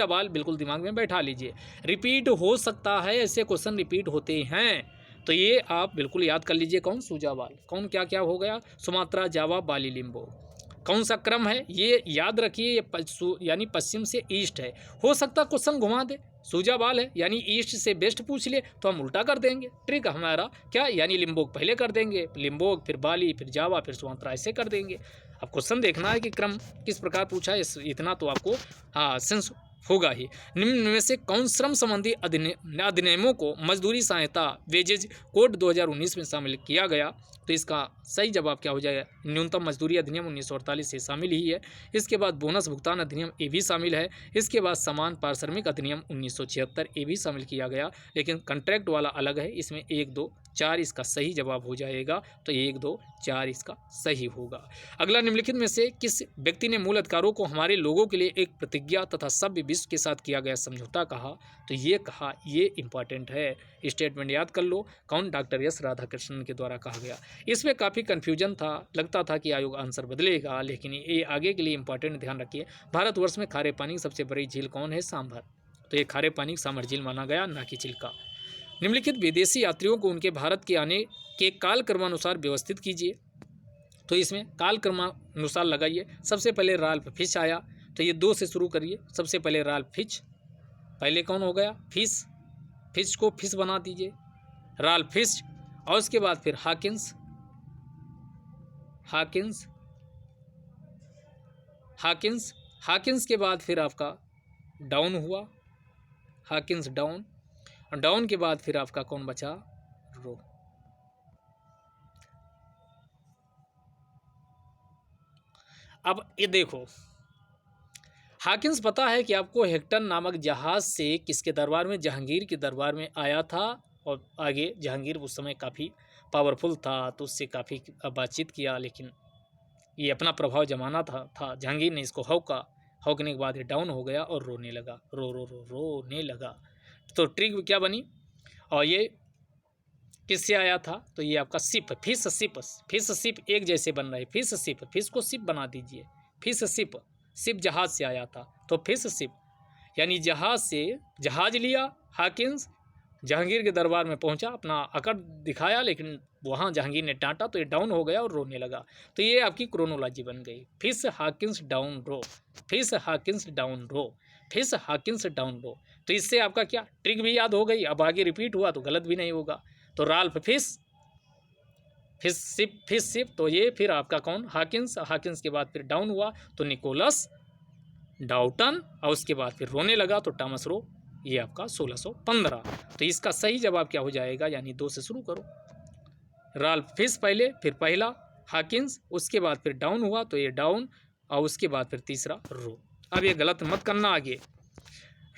बाल बिल्कुल दिमाग में बैठा लीजिए। रिपीट हो सकता है, ऐसे क्वेश्चन रिपीट होते हैं, तो ये आप बिल्कुल याद कर लीजिए। कौन? सूजा बाल। कौन क्या क्या हो गया? सुमात्रा, जावा, बाली, लिम्बोक। कौन सा क्रम है ये याद रखिए, ये यानी पश्चिम से ईस्ट है। हो सकता क्वेश्चन घुमा दे, सूजा बाल है यानी ईस्ट से वेस्ट पूछ ले तो हम उल्टा कर देंगे। ट्रिक हमारा क्या, यानी लिम्बोक पहले कर देंगे, लिम्बोक फिर बाली, फिर जावा, फिर सुमात्रा, ऐसे कर देंगे। अब क्वेश्चन देखना है कि क्रम किस प्रकार पूछा है, इतना तो आपको सेंस होगा ही। निम्न में से कौन श्रम संबंधी अधिनियमों को मजदूरी सहायता वेजेज कोड 2019 में शामिल किया गया? तो इसका सही जवाब क्या हो जाएगा? न्यूनतम मजदूरी अधिनियम 1948 से शामिल ही है। इसके बाद बोनस भुगतान अधिनियम ये भी शामिल है। इसके बाद समान पारिश्रमिक अधिनियम 1976 ये भी शामिल किया गया, लेकिन कॉन्ट्रैक्ट वाला अलग है। इसमें 1 2 4 इसका सही जवाब हो जाएगा, तो 1 2 4 इसका सही होगा। अगला, निम्नलिखित में से किस व्यक्ति ने मूल अधिकारों को हमारे लोगों के लिए एक प्रतिज्ञा तथा सभ्य विश्व के साथ किया गया समझौता कहा? तो ये कहा, ये इंपॉर्टेंट है, स्टेटमेंट याद कर लो। कौन? डॉक्टर एस राधाकृष्णन के द्वारा कहा गया। इसमें काफ़ी कन्फ्यूजन था, लगता था कि आयोग आंसर बदलेगा, लेकिन ये आगे के लिए इंपॉर्टेंट, ध्यान रखिए। भारतवर्ष में खारे पानी की सबसे बड़ी झील कौन है? सांभर। तो ये खारे पानी सांभर झील माना गया, ना कि चिल्का। निम्नलिखित विदेशी यात्रियों को उनके भारत के आने के काल क्रमानुसार व्यवस्थित कीजिए। तो इसमें काल क्रमानुसार लगाइए। सबसे पहले राल्फ फिश आया, तो ये 2 से शुरू करिए। सबसे पहले राल्फ फिश, पहले कौन हो गया? फिश को फिश बना दीजिए, राल्फ फिश। और उसके बाद फिर हाकिंस के बाद फिर आपका डाउन हुआ, हाकिंस डाउन के बाद फिर आपका कौन बचा? रो। अब ये देखो, हाकिंस पता है कि आपको हेक्टर नामक जहाज से किसके दरबार में? जहांगीर के दरबार में आया था, और आगे जहांगीर उस समय काफ़ी पावरफुल था, तो उससे काफ़ी बातचीत किया, लेकिन ये अपना प्रभाव जमाना था। जहांगीर ने इसको हौकने के बाद ये डाउन हो गया और रोने लगा, रोने लगा। तो ट्रिक क्या बनी? और ये किससे आया था? तो ये आपका फिश शिप एक जैसे बन रहे, फिश को शिप बना दीजिए। शिप जहाज से आया था, तो फिश शिप, यानी जहाज से जहाज लिया हाकिंस, जहांगीर के दरबार में पहुंचा, अपना अकड़ दिखाया, लेकिन वहाँ जहांगीर ने डांटा, तो ये डाउन हो गया और रोने लगा। तो ये आपकी क्रोनोलॉजी बन गई। फिश हाकिंस डाउन रो, फिश हाकिन्स डाउन लो। तो इससे आपका क्या ट्रिक भी याद हो गई, अब आगे रिपीट हुआ तो गलत भी नहीं होगा। तो राल्फ फिश शिप, तो ये फिर आपका कौन, हाकिन्स के बाद फिर डाउन हुआ तो निकोलस डाउटन, और उसके बाद फिर रोने लगा तो टॉमस रो, ये आपका 1615। तो इसका सही जवाब क्या हो जाएगा, यानी 2 से शुरू करो। राल्फ फिश पहले, फिर पहला हाकिन्स, उसके बाद फिर डाउन हुआ तो ये डाउन, और उसके बाद फिर तीसरा रो। अब ये गलत मत करना आगे।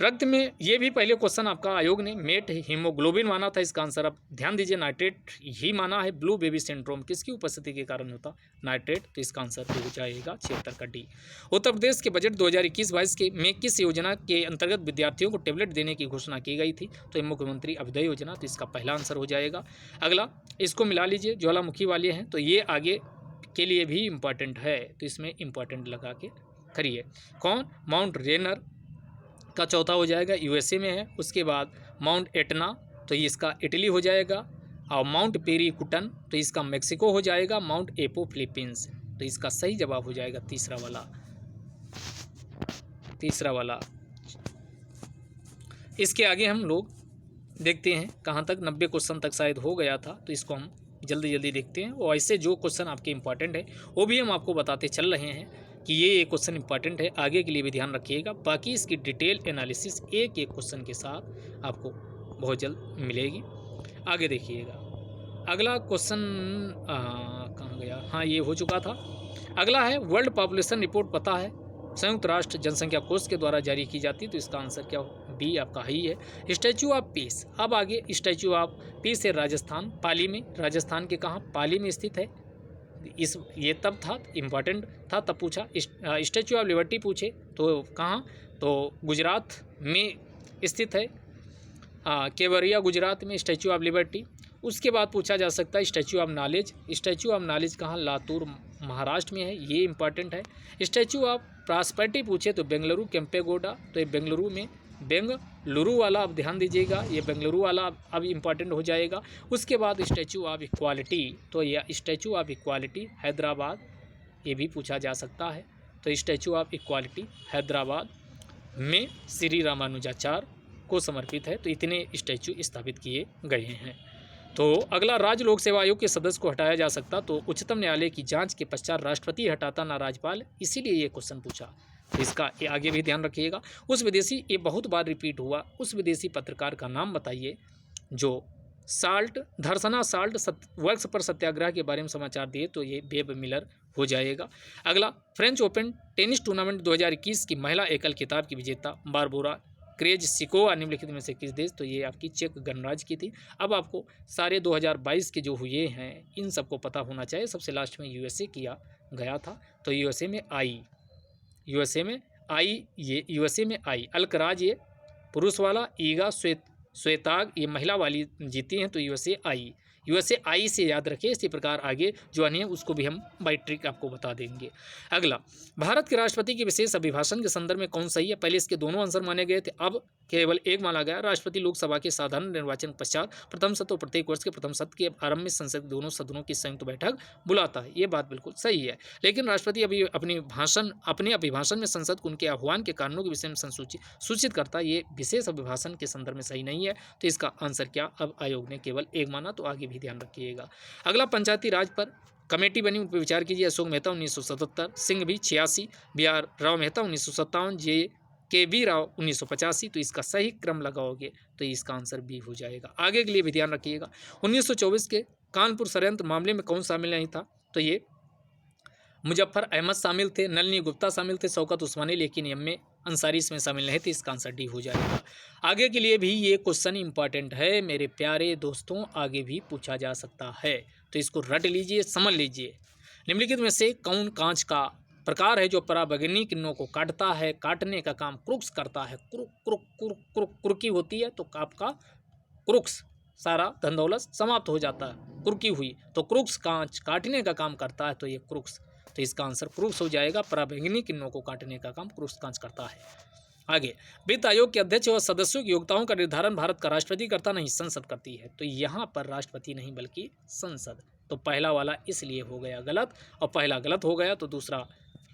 रक्त में, ये भी पहले क्वेश्चन आपका आयोग ने मेट हीमोग्लोबिन माना था, इसका आंसर आप ध्यान दीजिए नाइट्रेट ही माना है। ब्लू बेबी सिंड्रोम किसकी उपस्थिति के कारण होता, नाइट्रेट, तो इसका आंसर हो जाएगा 76 का डी। उत्तर प्रदेश के बजट 2021-22 में किस योजना के अंतर्गत विद्यार्थियों को टेबलेट देने की घोषणा की गई थी, तो मुख्यमंत्री अभ्युदय योजना, तो इसका पहला आंसर हो जाएगा। अगला इसको मिला लीजिए, ज्वालामुखी वाले हैं तो ये आगे के लिए भी इम्पॉर्टेंट है, तो इसमें इम्पॉर्टेंट लगा के करिए। कौन, माउंट रेनर का चौथा हो जाएगा, यूएसए में है। उसके बाद माउंट एटना, तो ये इसका इटली हो जाएगा, और माउंट पेरीकुटन, तो इसका मेक्सिको हो जाएगा। माउंट एपो फिलीपींस, तो इसका सही जवाब हो जाएगा तीसरा वाला। इसके आगे हम लोग देखते हैं कहाँ तक, 90 क्वेश्चन तक शायद हो गया था, तो इसको हम जल्दी देखते हैं। और ऐसे जो क्वेश्चन आपके इंपॉर्टेंट है वो भी हम आपको बताते चल रहे हैं कि ये क्वेश्चन इंपॉर्टेंट है, आगे के लिए भी ध्यान रखिएगा। बाकी इसकी डिटेल एनालिसिस एक क्वेश्चन के साथ आपको बहुत जल्द मिलेगी। आगे देखिएगा, अगला क्वेश्चन कहाँ गया, हाँ ये हो चुका था। अगला है वर्ल्ड पॉपुलेशन रिपोर्ट, पता है संयुक्त राष्ट्र जनसंख्या कोष के द्वारा जारी की जाती है, तो इसका आंसर क्या हो, बी आपका ही है। स्टैचू ऑफ पीस, अब आगे स्टैचू ऑफ पीस है राजस्थान, पाली में, राजस्थान के कहाँ, पाली में स्थित है। ये तब था इम्पॉर्टेंट था, तब पूछा। स्टैचू ऑफ लिबर्टी पूछे तो कहाँ, तो गुजरात में स्थित है, केवड़िया गुजरात में स्टैचू ऑफ लिबर्टी। उसके बाद पूछा जा सकता है स्टैचू ऑफ नॉलेज कहाँ, लातूर महाराष्ट्र में है, ये इंपॉर्टेंट है। स्टैचू ऑफ प्रॉस्पेरिटी पूछे तो बेंगलुरु केम्पेगौड़ा, तो ये बेंगलुरु में, बेंगलुरु वाला आप ध्यान दीजिएगा, ये बेंगलुरु वाला अब इम्पॉर्टेंट हो जाएगा। उसके बाद स्टैचू ऑफ इक्वालिटी, तो यह स्टैचू ऑफ इक्वालिटी हैदराबाद, ये भी पूछा जा सकता है। तो स्टैचू ऑफ इक्वालिटी हैदराबाद में श्री रामानुजाचार्य को समर्पित है। तो इतने स्टैचू स्थापित किए गए हैं। तो अगला, राज्य लोक सेवा आयोग के सदस्य को हटाया जा सकता, तो उच्चतम न्यायालय की जांच के पश्चात राष्ट्रपति हटाता ना राज्यपाल, इसीलिए ये क्वेश्चन पूछा। तो इसका ये आगे भी ध्यान रखिएगा। उस विदेशी, ये बहुत बार रिपीट हुआ, उस विदेशी पत्रकार का नाम बताइए जो धर्सना साल्ट वर्क्स पर सत्याग्रह के बारे में समाचार दिए, तो ये बेब मिलर हो जाएगा। अगला, फ्रेंच ओपन टेनिस टूर्नामेंट 2021 की महिला एकल खिताब की विजेता बारबोरा क्रेजसिकोवा निम्नलिखित में से किस देश, तो ये आपकी चेक गणराज्य की थी। अब आपको सारे 2022 के जो हुए हैं इन सबको पता होना चाहिए। सबसे लास्ट में यूएसए किया गया था, तो यूएसए में आई अलकराज ये पुरुष वाला, ईगा श्वेताग ये महिला वाली जीती हैं, तो यूएसए आई से याद रखिए। इसी प्रकार आगे जो अन्य उसको भी हम बाई ट्रिक आपको बता देंगे। अगला, भारत के राष्ट्रपति के विशेष अभिभाषण के संदर्भ में कौन सही है, पहले इसके दोनों आंसर माने गए थे, अब केवल एक माना गया। राष्ट्रपति लोकसभा के साधारण निर्वाचन पश्चात प्रथम सत्र और प्रत्येक वर्ष के प्रथम सत्र के आरंभ में संसद के दोनों सदनों की संयुक्त बैठक बुलाता है, ये बात बिल्कुल सही है। लेकिन राष्ट्रपति अभी अपने अभिभाषण में संसद को उनके आह्वान के कारणों के विषय में सूचित करता है, ये विशेष अभिभाषण के संदर्भ में सही नहीं है। तो इसका आंसर क्या, अब आयोग ने केवल एक माना, तो आगे भी ध्यान रखिएगा। अगला, पंचायती राज पर कमेटी बनी, उन पर विचार कीजिए। अशोक मेहता 1977, सिंह भी 86, BR राव मेहता 1957, KV राव 1985, तो इसका सही क्रम लगाओगे तो इसका आंसर बी हो जाएगा। आगे के लिए भी ध्यान रखिएगा। 1924 के कानपुर षड्यंत्र मामले में कौन शामिल नहीं था, तो ये मुजफ्फर अहमद शामिल थे, नलिनी गुप्ता शामिल थे, शौकत उस्मानी, लेकिन एम.ए. अंसारी इसमें शामिल नहीं थे, इसका आंसर डी हो जाएगा। आगे के लिए भी ये क्वेश्चन इंपॉर्टेंट है मेरे प्यारे दोस्तों, आगे भी पूछा जा सकता है, तो इसको रट लीजिए, समझ लीजिए। निम्नलिखित में से कौन कांच का प्रकार है जो पराबैंगनी किरणों को काटता है, काटने का काम क्रुक्स करता है, कुर्की होती है तो आपका क्रुक्स, सारा धन दौलत समाप्त हो जाता है, कुर्की हुई तो क्रुक्स कांच काटने का काम करता है, तो ये क्रुक्स, तो इसका आंसर क्रुक्स हो जाएगा। पराबैंगनी किरणों को काटने का काम क्रुक्स कांच करता है। आगे, वित्त आयोग के अध्यक्ष व सदस्यों की योग्यताओं का निर्धारण भारत का राष्ट्रपति करता नहीं, संसद करती है, तो यहाँ पर राष्ट्रपति नहीं बल्कि संसद, तो पहला वाला इसलिए हो गया गलत, और पहला गलत हो गया तो दूसरा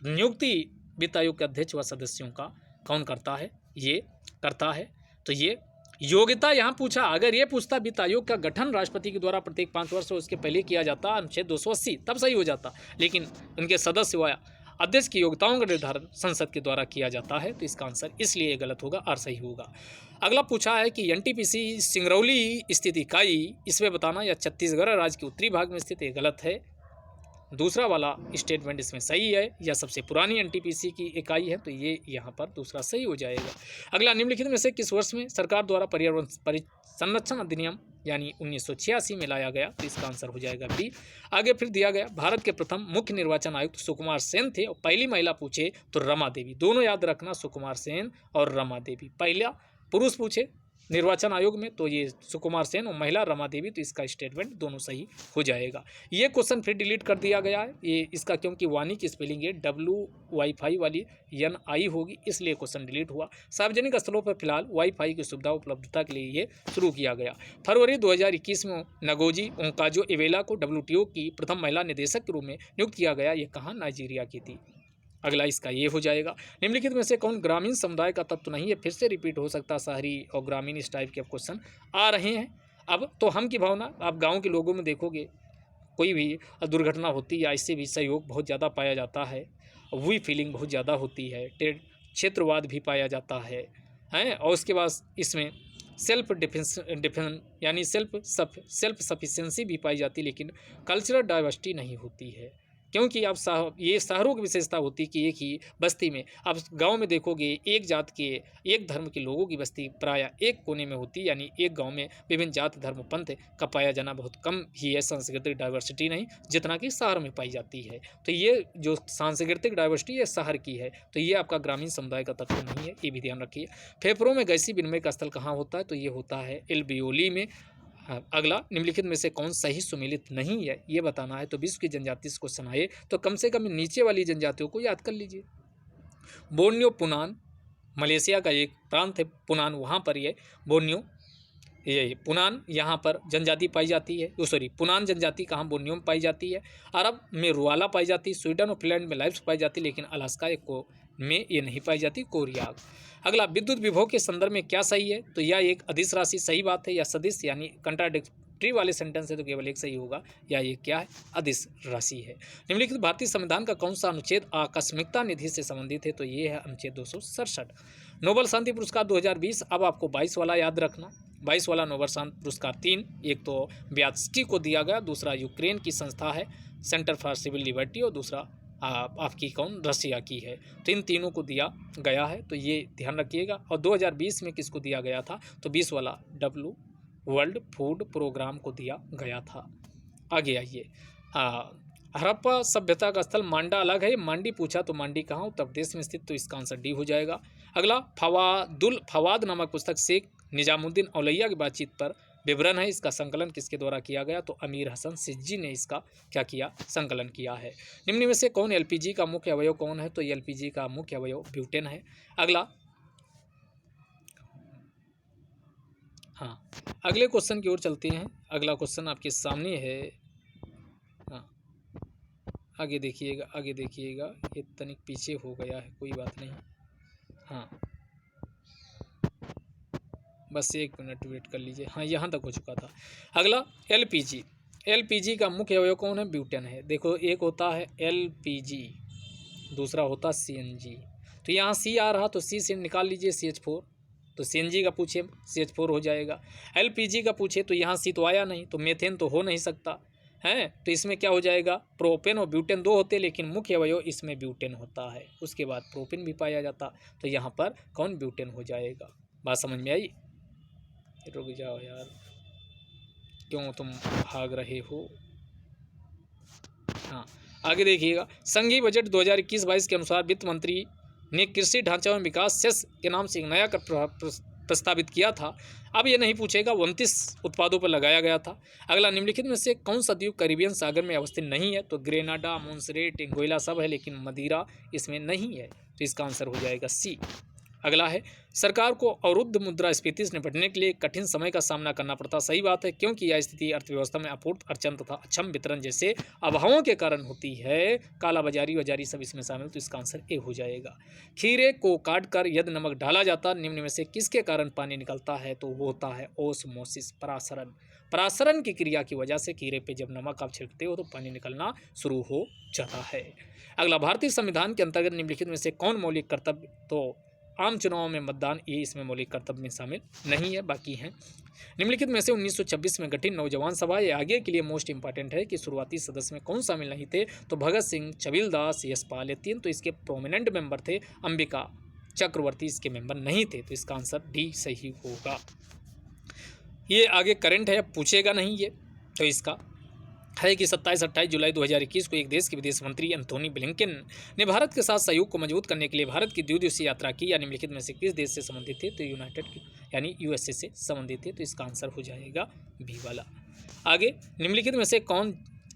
नियुक्ति वित्त आयोग के अध्यक्ष व सदस्यों का कौन करता है, ये करता है। तो ये योग्यता यहाँ पूछा, अगर ये पूछता वित्त आयोग का गठन राष्ट्रपति के द्वारा प्रत्येक 5 वर्ष उसके पहले किया जाता अनुच्छेद 280 तब सही हो जाता, लेकिन उनके सदस्य व अध्यक्ष की योग्यताओं का निर्धारण संसद के द्वारा किया जाता है, तो इसका आंसर इसलिए गलत होगा और सही होगा। अगला पूछा है कि एनटीपीसी सिंगरौली स्थित इकाई इसमें बताना या छत्तीसगढ़ राज्य के उत्तरी भाग में स्थित, ये गलत है। दूसरा वाला स्टेटमेंट इसमें सही है, यह सबसे पुरानी एनटीपीसी की इकाई है, तो ये यहाँ पर दूसरा सही हो जाएगा। अगला, निम्नलिखित में से किस वर्ष में सरकार द्वारा पर्यावरण संरक्षण अधिनियम यानी 1986 में लाया गया, तो इसका आंसर हो जाएगा बी। आगे फिर दिया गया भारत के प्रथम मुख्य निर्वाचन आयुक्त सुकुमार सेन थे और पहली महिला पूछे तो रमा देवी। दोनों याद रखना, सुकुमार सेन और रमा देवी। पहला पुरुष पूछे निर्वाचन आयोग में तो ये सुकुमार सेन और महिला रमा देवी, तो इसका स्टेटमेंट दोनों सही हो जाएगा। ये क्वेश्चन फिर डिलीट कर दिया गया है, ये इसका क्योंकि वानी की स्पेलिंग है WY वाली NI होगी, इसलिए क्वेश्चन डिलीट हुआ। सार्वजनिक स्थलों पर फिलहाल वाईफाई की सुविधा उपलब्धता के लिए ये शुरू किया गया। फरवरी 2021 में नगोजी ओंकाजो इवेला को WTO की प्रथम महिला निदेशक के रूप में नियुक्त किया गया। ये कहाँ? नाइजीरिया की थी। अगला इसका ये हो जाएगा। निम्नलिखित में से कौन ग्रामीण समुदाय का तत्व नहीं है? फिर से रिपीट हो सकता, शहरी और ग्रामीण इस टाइप के अब क्वेश्चन आ रहे हैं। अब तो हम की भावना, आप गांव के लोगों में देखोगे कोई भी दुर्घटना होती है या इससे भी सहयोग बहुत ज़्यादा पाया जाता है, वही फीलिंग बहुत ज़्यादा होती है, क्षेत्रवाद भी पाया जाता है और उसके बाद इसमें सेल्फ डिफेंस यानी सेल्फ सफिशेंसी भी पाई जाती है, लेकिन कल्चरल डाइवर्सिटी नहीं होती है। क्योंकि आप ये शहरों की विशेषता होती है कि एक ही बस्ती में, आप गांव में देखोगे एक जात के एक धर्म के लोगों की बस्ती प्राय एक कोने में होती है, यानी एक गांव में विभिन्न जात धर्म पंथ का पाया जाना बहुत कम ही है। सांस्कृतिक डाइवर्सिटी नहीं जितना कि शहर में पाई जाती है। तो ये जो सांस्कृतिक डाइवर्सिटी है शहर की है, तो ये आपका ग्रामीण समुदाय का तत्व नहीं है, ये भी ध्यान रखिए। फेफड़ों में गैसीय विनिमय का स्थल कहाँ होता है? तो ये होता है एल्वियोली में। अगला, निम्नलिखित में से कौन सही सुमेलित नहीं है ये बताना है। तो विश्व की जनजाति को सुनाए तो कम से कम नीचे वाली जनजातियों को याद कर लीजिए। बोर्नियो पुनान मलेशिया का एक प्रांत है, पुनान, वहाँ पर ये बोर्नियो ये पुनान यहाँ पर जनजाति पाई जाती है। पुनान जनजाति कहाँ? बोर्नियो में पाई जाती है। अरब में रुआला पाई जाती है, स्वीडन और फिनलैंड में लाइप्स पाई जाती है, लेकिन अलास्का में ये नहीं पाई जाती, कोरियाग। अगला, विद्युत विभव के संदर्भ में क्या सही है? तो यह एक अदिश राशि सही बात है, या सदिश यानी कंट्राडिक्टरी वाले सेंटेंस है तो केवल एक सही होगा, या ये क्या है? अदिश राशि है। निम्नलिखित भारतीय संविधान का कौन सा अनुच्छेद आकस्मिकता निधि से संबंधित है? तो ये है अनुच्छेद 267। नोबेल शांति पुरस्कार 2020, अब आपको 22 वाला याद रखना। 22 वाला नोबेल शांति पुरस्कार 3, एक तो ब्यात्स्की को दिया गया, दूसरा यूक्रेन की संस्था है सेंटर फॉर सिविल लिबर्टी, और दूसरा आपकी कौन? रशिया की है। तो इन तीनों को दिया गया है, तो ये ध्यान रखिएगा। और 2020 में किसको दिया गया था? तो 20 वाला वर्ल्ड फूड प्रोग्राम को दिया गया था। आगे आइए, हड़प्पा सभ्यता का स्थल मांडा अलग है, मांडी पूछा तो मांडी कहाँ? उत्तर प्रदेश में स्थित, तो इसका आंसर डी हो जाएगा। अगला, फवाद नामक पुस्तक शेख निजामुद्दीन औलैया की बातचीत पर विवरण है, इसका संकलन किसके द्वारा किया गया? तो अमीर हसन सिज्जी ने इसका क्या किया? संकलन किया है। निम्न में से कौन एलपीजी का मुख्य अवयव कौन है? तो एलपीजी का मुख्य अवयव ब्यूटेन है। अगला, अगले क्वेश्चन की ओर चलते हैं। अगला क्वेश्चन आपके सामने है, आगे देखिएगा, ये तनिक पीछे हो गया है, कोई बात नहीं, बस 1 मिनट वेट कर लीजिए। यहाँ तक हो चुका था। अगला, एलपीजी का मुख्य अवयव कौन है? ब्यूटेन है। देखो, एक होता है एलपीजी, दूसरा होता CNG। तो यहाँ C आ रहा तो C से निकाल लीजिए CH4, तो CNG का पूछे CH4 हो जाएगा। LPG का पूछे तो यहाँ C तो आया नहीं, तो मेथेन तो हो नहीं सकता है, तो इसमें क्या हो जाएगा? प्रोपेन और ब्यूटेन 2 होते, लेकिन मुख्य अवयव इसमें ब्यूटेन होता है। उसके बाद प्रोपेन भी पाया जाता, तो यहाँ पर कौन? ब्यूटेन हो जाएगा। बात समझ में आई? रुक जाओ यार, क्यों तुम भाग रहे हो? आगे देखिएगा। संघीय बजट 2021-22 के अनुसार वित्त मंत्री ने कृषि ढांचा एवं विकास सेस के नाम से एक नया कर प्रस्तावित किया था। अब ये नहीं पूछेगा, 29 उत्पादों पर लगाया गया था। अगला, निम्नलिखित में से कौन सा द्वीप कैरिबियन सागर में अवस्थित नहीं है? तो ग्रेनाडा, मोन्सरेट, एंगोइला सब है, लेकिन मदिरा इसमें नहीं है, तो इसका आंसर हो जाएगा C। अगला है, सरकार को अवरुद्ध मुद्रास्फीति से निपटने के लिए कठिन समय का सामना करना पड़ता। सही बात है, क्योंकि यह स्थिति अर्थव्यवस्था में आपूर्ति अड़चन तथा अक्षम वितरण जैसे अभावों के कारण होती है। कालाबाजारी वजारी सब इसमें शामिल, तो इसका आंसर ए हो जाएगा। खीरे को काटकर यदि नमक डाला जाता, निम्न में से किसके कारण पानी निकलता है, तो वो होता है ओस्मोसिस, परासरण। परासरण की क्रिया की वजह से खीरे पे जब नमक आप छिड़कते हो तो पानी निकलना शुरू हो जाता है। अगला, भारतीय संविधान के अंतर्गत निम्नलिखित में से कौन मौलिक कर्तव्य, तो आम चुनाव में मतदान, ये इसमें मौलिक कर्तव्य में शामिल नहीं है, बाकी हैं। निम्नलिखित में से 1926 में गठित नौजवान सभा, ये आगे के लिए मोस्ट इंपॉर्टेंट है कि शुरुआती सदस्य में कौन शामिल नहीं थे, तो भगत सिंह, छबीलदास, यशपाल, ये तीन तो इसके प्रोमिनेंट मेंबर थे। अंबिका चक्रवर्ती इसके मेंबर नहीं थे, तो इसका आंसर डी सही होगा। ये आगे करंट है, पूछेगा नहीं ये, तो इसका है कि 27-28 जुलाई 2021 को एक देश के विदेश मंत्री एंथोनी ब्लिंकन ने भारत के साथ सहयोग को मजबूत करने के लिए भारत की द्विदिवसीय यात्रा की। या निम्नलिखित में से किस देश से संबंधित थे, तो यूनाइटेड यानी यूएसए से संबंधित थे, तो इसका आंसर हो जाएगा बी वाला। आगे, निम्नलिखित में से कौन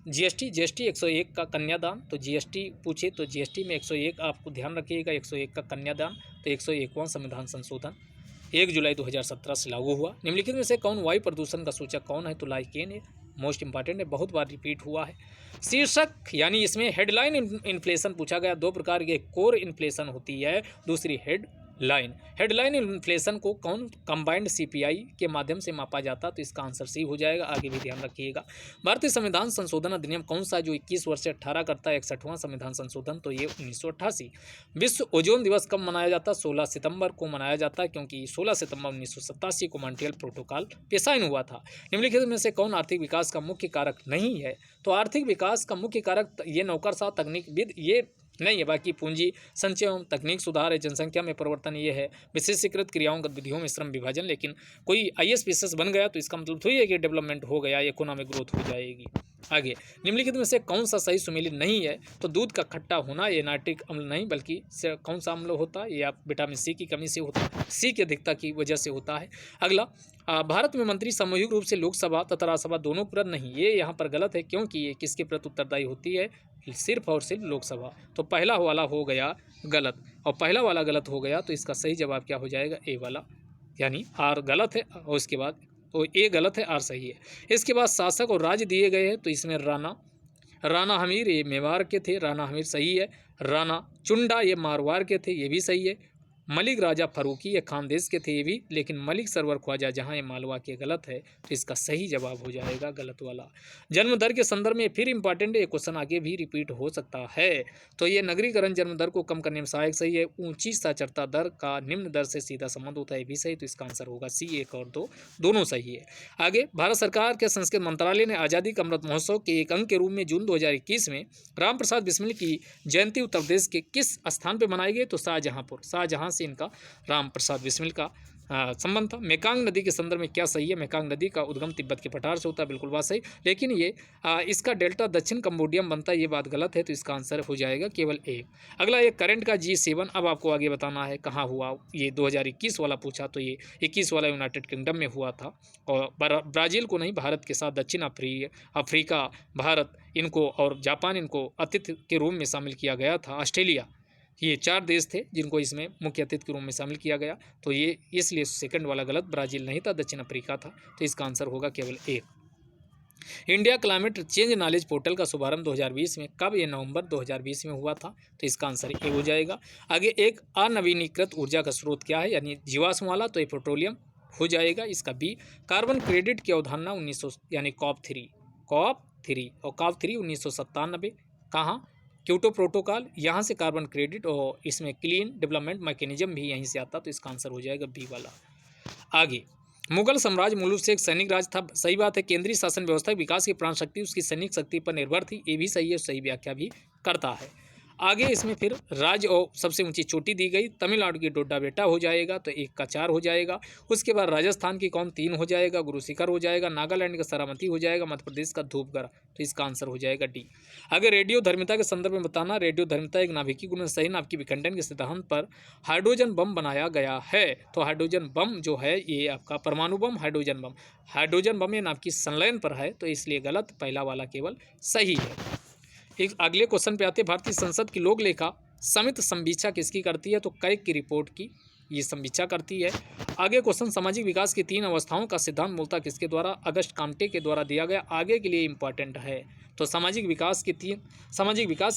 जीएसटी 101 का कन्यादान, तो जीएसटी पूछे तो जीएसटी में 101 आपको ध्यान रखिएगा, 101 का कन्यादान, तो 101वां संविधान संशोधन 1 जुलाई 2017 से लागू हुआ। निम्नलिखित में से कौन वायु प्रदूषण का सूचक कौन है, तो लाइकेन है, मोस्ट इंपॉर्टेंट है, बहुत बार रिपीट हुआ है। शीर्षक यानी इसमें हेडलाइन इन्फ्लेशन पूछा गया, दो प्रकार के, कोर इन्फ्लेशन होती है, दूसरी हेडलाइन। हेडलाइन इन्फ्लेशन को कौन कंबाइंड सीपीआई के माध्यम से मापा जाता, तो इसका आंसर सी हो जाएगा। आगे भी ध्यान रखिएगा। भारतीय संविधान संशोधन अधिनियम कौन सा जो 21 वर्ष से 18 करता है, 61वां संविधान संशोधन, तो ये 1988। विश्व ओजोन दिवस कब मनाया जाता है, 16 सितंबर को मनाया जाता है, क्योंकि 16 सितंबर 1987 को मॉन्ट्रियल प्रोटोकॉल पे साइन हुआ था। निम्नलिखित में से कौन आर्थिक विकास का मुख्य कारक नहीं है, तो आर्थिक विकास का मुख्य कारक ये नौकरशाह, तकनीकविद, ये नहीं है, बाकी पूंजी संचय एवं तकनीक सुधार है, जनसंख्या में परिवर्तन ये है, विशेषीकृत क्रियाओं गतिविधियों में श्रम विभाजन। लेकिन कोई आईएएस बन गया तो इसका मतलब थोड़ी है कि डेवलपमेंट हो गया, इकोनॉमिक ग्रोथ हो जाएगी। आगे, निम्नलिखित में से कौन सा सही सुमेलित नहीं है, तो दूध का खट्टा होना, ये नाइट्रिक अम्ल नहीं, बल्कि कौन सा अम्ल होता है, ये आप विटामिन सी की कमी से होता है, सी की अधिकता की वजह से होता है। अगला, भारत में मंत्री सामूहिक रूप से लोकसभा तथा राज्यसभा दोनों प्रति नहीं, ये यहाँ पर गलत है, क्योंकि ये किसके प्रति उत्तरदायी होती है, सिर्फ और सिर्फ लोकसभा। तो पहला वाला हो गया गलत, और पहला वाला गलत हो गया, तो इसका सही जवाब क्या हो जाएगा, ए वाला, यानी आर गलत है, और इसके बाद तो ए गलत है, आर सही है। इसके बाद शासक और राज्य दिए गए हैं, तो इसमें राणा हमीर ये मेवाड़ के थे, राणा हमीर सही है। राणा चुंडा ये मारवाड़ के थे, ये भी सही है। मलिक राजा फारूकी ये खानदेश के थे, ये भी, लेकिन मलिक सरवर ख्वाजा जहाँ ये मालवा के गलत है, तो इसका सही जवाब हो जाएगा गलत वाला। जन्म दर के संदर्भ में फिर इंपॉर्टेंट है, ये क्वेश्चन आगे भी रिपीट हो सकता है, तो ये नगरीकरण जन्म दर को कम करने में सहायक सही है। ऊंची साक्षरता दर का निम्न दर से सीधा संबंध होता है, भी सही, तो इसका आंसर होगा सी, 1 और 2 दोनों सही है। आगे, भारत सरकार के संस्कृति मंत्रालय ने आज़ादी का अमृत महोत्सव के एक अंग के रूप में जून 2021 में राम प्रसाद बिस्मिल की जयंती उत्तर प्रदेश के किस स्थान पर मनाई गई, तो शाहजहाँपुर, शाहजहाँ से इनका राम प्रसाद बिस्मिल का संबंध था। मेकांग नदी के संदर्भ में क्या सही है, मेकांग नदी का उद्गम तिब्बत के पठार से होता है, बिल्कुल बात सही, लेकिन ये इसका डेल्टा दक्षिण कंबोडिया में बनता है, ये बात गलत है, तो इसका आंसर हो जाएगा केवल एक। अगला, ये करंट का G7, अब आपको आगे बताना है कहाँ हुआ, ये 2021 वाला पूछा, तो ये 21 वाला यूनाइटेड किंगडम में हुआ था, और ब्राज़ील को नहीं, भारत के साथ दक्षिण अफ्रीका, भारत इनको और जापान इनको अतिथि के रूप में शामिल किया गया था। ऑस्ट्रेलिया, ये 4 देश थे जिनको इसमें मुख्य अतिथि के रूप में शामिल किया गया, तो ये इसलिए सेकंड वाला गलत, ब्राज़ील नहीं था, दक्षिण अफ्रीका था, तो इसका आंसर होगा केवल 1। India climate change knowledge portal का शुभारंभ 2020 में कब, ये नवंबर 2020 में हुआ था, तो इसका आंसर ए हो जाएगा। आगे, एक अनवीनीकृत ऊर्जा का स्रोत क्या है, यानी जीवाश्म वाला, तो ये पेट्रोलियम हो जाएगा, इसका बी। कार्बन क्रेडिट की अवधारणा 1900 यानी कॉप 3 और कॉप 3 1997, कहाँ, क्योटो प्रोटोकॉल, यहाँ से कार्बन क्रेडिट, और इसमें क्लीन डेवलपमेंट मैकेनिज्म भी यहीं से आता, तो इसका आंसर हो जाएगा बी वाला। आगे, मुगल साम्राज्य मूल रूप से एक सैनिक राज था, सही बात है, केंद्रीय शासन व्यवस्था विकास की प्राण शक्ति उसकी सैनिक शक्ति पर निर्भर थी, ये भी सही है, सही व्याख्या भी करता है। आगे इसमें फिर राज्य और सबसे ऊंची चोटी दी गई, तमिलनाडु की डोडा बेटा हो जाएगा, तो 1 का 4 हो जाएगा। उसके बाद राजस्थान की कौन 3 हो जाएगा, गुरु शिखर हो जाएगा, नागालैंड का सरामती हो जाएगा, मध्य प्रदेश का धूपगढ़, तो इसका आंसर हो जाएगा डी। अगर रेडियो धर्मिता के संदर्भ में बताना, रेडियो धर्मिता एक नाभिकीय गुण सही नाभिकीय विखंडन के सिद्धांत पर हाइड्रोजन बम बनाया गया है, तो हाइड्रोजन बम जो है ये आपका परमाणु बम, हाइड्रोजन बम ये नाभिकीय संलयन पर है, तो इसलिए गलत, पहला वाला केवल सही है। एक अगले क्वेश्चन पे आते हैं, भारतीय संसद की लोक लेखा समिति संवीक्षा किसकी करती है, तो कैग की रिपोर्ट की ये समीक्षा करती है। आगे क्वेश्चन, सामाजिक विकास की 3 अवस्थाओं का सिद्धांत मूलतः किसके द्वारा? अगस्ट काम्टे के द्वारा दिया गया। आगे के लिए इंपॉर्टेंट है। तो सामाजिक विकास की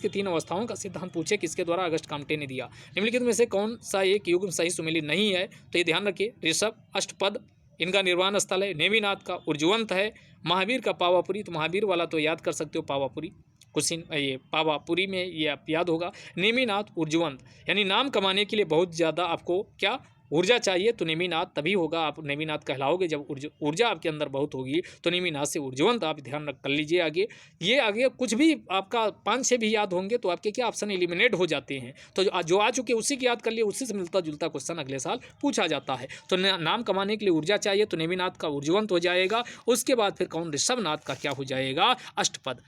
3 अवस्थाओं का सिद्धांत पूछे किसके द्वारा? अगस्ट काम्टे ने दिया। निम्नलिखित में से कौन सा एक युग्म सही सुमेलित नहीं है? तो ये ध्यान रखिए, ऋषभ, अष्टपद इनका निर्वाण स्थल है। नेमिनाथ का उर्जवंत है। महावीर का पावापुरी, तो महावीर वाला तो याद कर सकते हो, पावापुरी ये पावापुरी में ये आप याद होगा। नेमिनाथ उर्जवंत, यानी नाम कमाने के लिए बहुत ज़्यादा आपको क्या ऊर्जा चाहिए, तो नेमिनाथ तभी होगा, आप नेमिनाथ कहलाओगे जब ऊर्जा आपके अंदर बहुत होगी, तो नेमिनाथ से उर्जवंत आप ध्यान रख कर लीजिए। आगे कुछ भी आपका 5-6 भी याद होंगे तो आपके क्या ऑप्शन एलिमिनेट हो जाते हैं, तो जो आ चुके उसी की याद कर लिए, उसी से मिलता जुलता क्वेश्चन अगले साल पूछा जाता है। तो नाम कमाने के लिए ऊर्जा चाहिए, तो नेमिनाथ का उर्जवंत हो जाएगा। उसके बाद फिर कौन? ऋषभनाथ का क्या हो जाएगा? अष्टपद।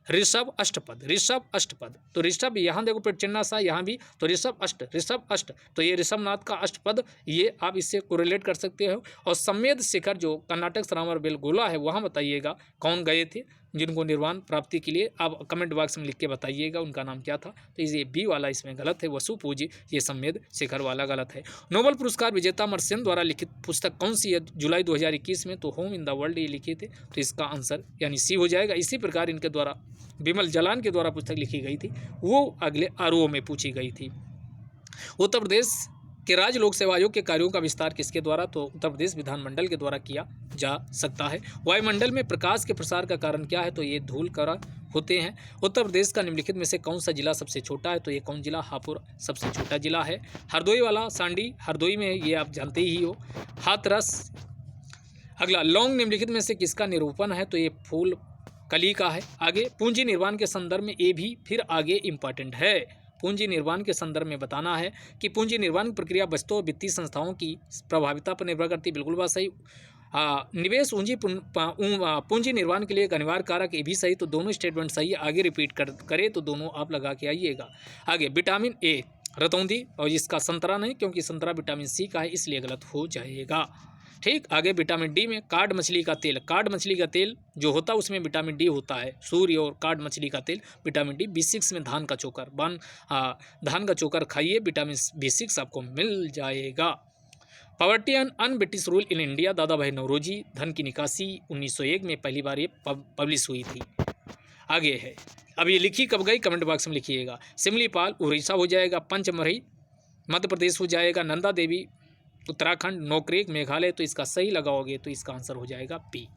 ऋषभ अष्टपद, ऋषभ अष्टपद, तो ऋषभ यहाँ देखो फिर चिन्ह सा यहाँ भी, तो ऋषभ अष्ट, तो ये ऋषभनाथ का अष्टपद, ये आप इससे कोरिलेट कर सकते हो। और समेध शिखर जो कर्नाटक श्रावण बेलगोला है, वहाँ बताइएगा कौन गए थे जिनको निर्वाण प्राप्ति के लिए, आप कमेंट बॉक्स में लिख के बताइएगा उनका नाम क्या था। तो ये बी वाला इसमें गलत है, वसु पूजी, ये समेध शिखर वाला गलत है। नोबेल पुरस्कार विजेता अमर्त्य सेन द्वारा लिखित पुस्तक कौन सी है जुलाई 2021 में? तो होम इन द वर्ल्ड ये लिखे थे, तो इसका आंसर यानी सी हो जाएगा। इसी प्रकार इनके द्वारा विमल जलान के द्वारा पुस्तक लिखी गई थी, वो अगले आरओ में पूछी गई थी। उत्तर प्रदेश के राज्य लोक सेवा आयोग के कार्यों का विस्तार किसके द्वारा? तो उत्तर प्रदेश विधानमंडल के द्वारा किया जा सकता है। वायुमंडल में प्रकाश के प्रसार का कारण क्या है? तो ये धूल कण होते हैं। उत्तर प्रदेश का निम्नलिखित में से कौन सा जिला सबसे छोटा है? तो ये कौन जिला? हापुड़ सबसे छोटा जिला है। हरदोई वाला सांडी, हरदोई में, ये आप जानते ही हो। हाथरस। अगला, लौंग निम्नलिखित में से किसका निरूपण है? तो ये फूल कली का है। आगे, पूंजी निर्माण के संदर्भ में ये भी फिर आगे इंपॉर्टेंट है। पूंजी निर्माण के संदर्भ में बताना है कि पूंजी निर्माण की प्रक्रिया बचतों और वित्तीय संस्थाओं की प्रभाविता पर निर्भर करती है। बिल्कुल बात सही। निवेश पूंजी निर्माण के लिए एक अनिवार्य कारक, ये भी सही। तो दोनों स्टेटमेंट सही है। आगे रिपीट करे तो दोनों आप लगा के आइएगा। आगे, विटामिन ए रतौंधी, और इसका संतरा नहीं, क्योंकि संतरा विटामिन सी का है, इसलिए गलत हो जाएगा। ठीक। आगे, विटामिन डी में कार्ड मछली का तेल, कार्ड मछली का तेल जो होता है उसमें विटामिन डी होता है। सूर्य और कार्ड मछली का तेल विटामिन डी। B6 में धान का चोकर खाइए, विटामिन B6 आपको मिल जाएगा। Poverty and un British rule in India, दादा भाई नौरोजी। धन की निकासी 1901 में पहली बार ये पब्लिश हुई थी। आगे है, अब ये लिखी कब गई? कमेंट बॉक्स में लिखिएगा। सिमलीपाल उड़ीसा हो जाएगा। पंचमढ़ी मध्य प्रदेश हो जाएगा। नंदा देवी उत्तराखंड। नौक्रेक मेघालय, तो इसका सही लगाओगे तो इसका आंसर हो जाएगा पी।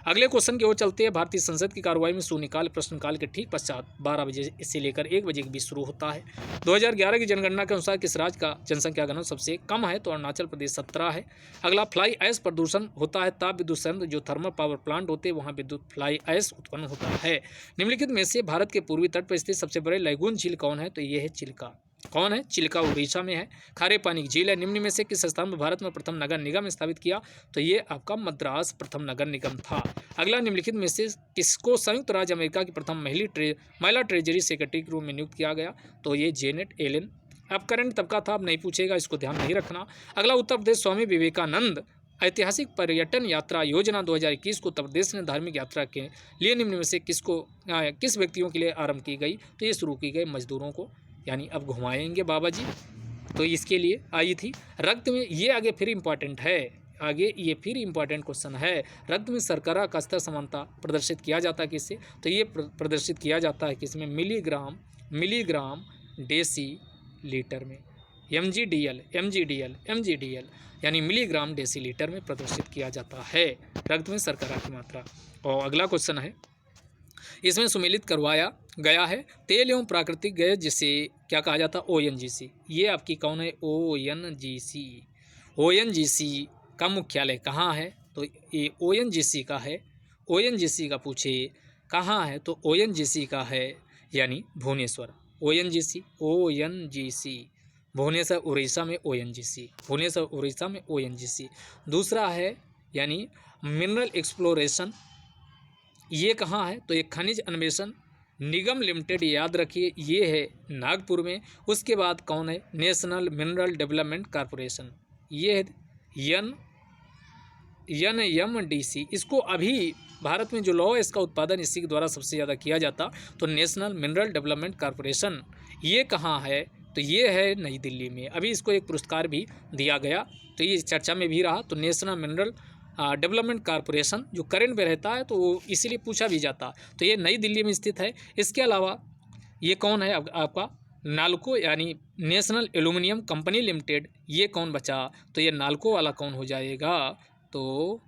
अगले क्वेश्चन की ओर चलते हैं। भारतीय संसद की कार्रवाई में शून्यकाल प्रश्नकाल के ठीक पश्चात 12 बजे से लेकर 1 बजे के बीच शुरू होता है। 2011 की जनगणना के अनुसार किस राज्य का जनसंख्या घनत्व सबसे कम है? तो अरुणाचल प्रदेश 17 है। अगला, फ्लाई ऐश प्रदूषण होता है ताप विद्युत संयंत्र जो थर्मल पावर प्लांट होते हैं, वहाँ विद्युत फ्लाई ऐश उत्पन्न होता है। निम्नलिखित में से भारत के पूर्वी तट पर स्थित सबसे बड़े लैगून झील कौन है? तो ये है चिल्का। कौन है? चिल्का उड़ीसा में है। खारे पानी की झील है। निम्न में से किस स्थान में भारत में प्रथम नगर निगम स्थापित किया? तो ये आपका मद्रास प्रथम नगर निगम था। अगला, निम्नलिखित में से किसको संयुक्त राज्य अमेरिका की प्रथम महिला ट्रेजरी सेक्रेटरी के रूप में नियुक्त किया गया? तो ये जेनेट एलन। अब करंट तबका था, अब नहीं पूछेगा, इसको ध्यान नहीं रखना। अगला, उत्तर प्रदेश स्वामी विवेकानंद ऐतिहासिक पर्यटन यात्रा योजना 2021 को उत्तर प्रदेश ने धार्मिक यात्रा के लिए निम्न में से किस व्यक्तियों के लिए आरंभ की गई? तो ये शुरू की गई मजदूरों को, यानी अब घुमाएंगे बाबा जी, तो इसके लिए आई थी। रक्त में, ये आगे फिर इम्पॉर्टेंट है, आगे ये फिर इम्पॉर्टेंट क्वेश्चन है। रक्त में शर्करा का स्तर समानता प्रदर्शित किया जाता है किससे? तो ये प्रदर्शित किया जाता है किसमें? मिलीग्राम डेसी लीटर में। MGDL यानी मिलीग्राम डेसी लीटर में प्रदर्शित किया जाता है रक्त में शर्करा की मात्रा। और अगला क्वेश्चन है, इसमें सुमेलित करवाया गया है तेल एवं प्राकृतिक गैस जिसे क्या कहा जाता है? ONGC। ये आपकी कौन है? ONGC का मुख्यालय कहाँ है? तो ये ONGC का है। ONGC का पूछे कहाँ है? तो ONGC का है यानी भुवनेश्वर। ONGC भुवनेश्वर उड़ीसा में ONGC, भुवनेश्वर उड़ीसा में ONGC। दूसरा है यानी मिनरल एक्सप्लोरेशन, ये कहाँ है? तो ये खनिज अन्वेषण निगम लिमिटेड, याद रखिए, ये है नागपुर में। उसके बाद कौन है? नेशनल मिनरल डेवलपमेंट कॉरपोरेशन, ये है NMDC। इसको अभी भारत में जो लॉ है इसका उत्पादन इसी के द्वारा सबसे ज़्यादा किया जाता, तो नेशनल मिनरल डेवलपमेंट कॉरपोरेशन ये कहाँ है? तो ये है नई दिल्ली में। अभी इसको एक पुरस्कार भी दिया गया, तो ये चर्चा में भी रहा। तो नेशनल मिनरल डेवलपमेंट कॉरपोरेशन जो करंट में रहता है, तो वो इसीलिए पूछा भी जाता। तो ये नई दिल्ली में स्थित है। इसके अलावा ये कौन है आपका नाल्को यानी नेशनल एल्यूमिनियम कंपनी लिमिटेड, ये कौन बचा? तो ये नाल्को वाला कौन हो जाएगा? तो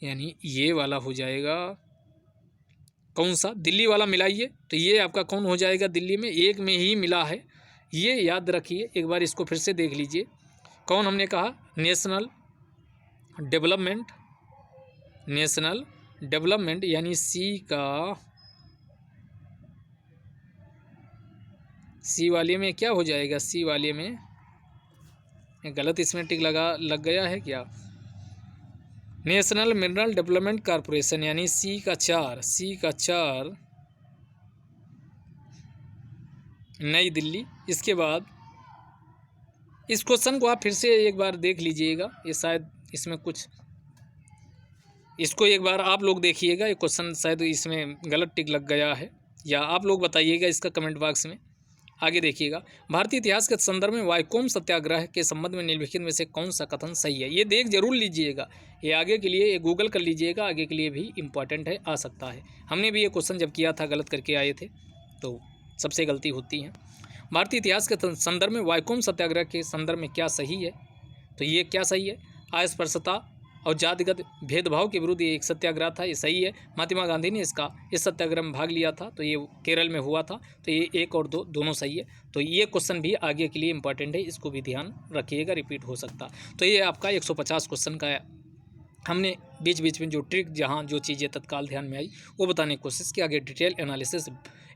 यानी ये वाला हो जाएगा। कौन सा? दिल्ली वाला मिलाइए। तो ये आपका कौन हो जाएगा? दिल्ली में एक में ही मिला है, ये याद रखिए। एक बार इसको फिर से देख लीजिए। कौन हमने कहा? नेशनल डेवलपमेंट यानी सी वाले में क्या हो जाएगा? सी वाले में गलत इसमें टिक लग गया है क्या? नेशनल मिनरल डेवलपमेंट कॉरपोरेशन यानी सी का 4 नई दिल्ली। इसके बाद इस क्वेश्चन को आप फिर से एक बार देख लीजिएगा, ये शायद इसमें कुछ, इसको एक बार आप लोग देखिएगा। ये क्वेश्चन शायद इसमें गलत टिक लग गया है, या आप लोग बताइएगा इसका कमेंट बॉक्स में। आगे देखिएगा, भारतीय इतिहास के संदर्भ में वाइकोम सत्याग्रह के संबंध में निम्नलिखित में से कौन सा कथन सही है? ये देख जरूर लीजिएगा, ये आगे के लिए ये गूगल कर लीजिएगा, आगे के लिए भी इम्पॉर्टेंट है, आ सकता है। हमने भी ये क्वेश्चन जब किया था गलत करके आए थे, तो सबसे गलती होती है। भारतीय इतिहास के संदर्भ में वाइकोम सत्याग्रह के संदर्भ में क्या सही है? तो ये क्या सही है? अस्पृश्यता और जातिगत भेदभाव के विरुद्ध ये एक सत्याग्रह था, ये सही है। महात्मा गांधी ने इस सत्याग्रह में भाग लिया था, तो ये केरल में हुआ था। तो ये 1 और 2 दोनों सही है। तो ये क्वेश्चन भी आगे के लिए इंपॉर्टेंट है, इसको भी ध्यान रखिएगा, रिपीट हो सकता। तो ये आपका 150 क्वेश्चन का हमने बीच बीच में जो ट्रिक, जहाँ जो चीज़ें तत्काल ध्यान में आई वो बताने की कोशिश की। आगे डिटेल एनालिसिस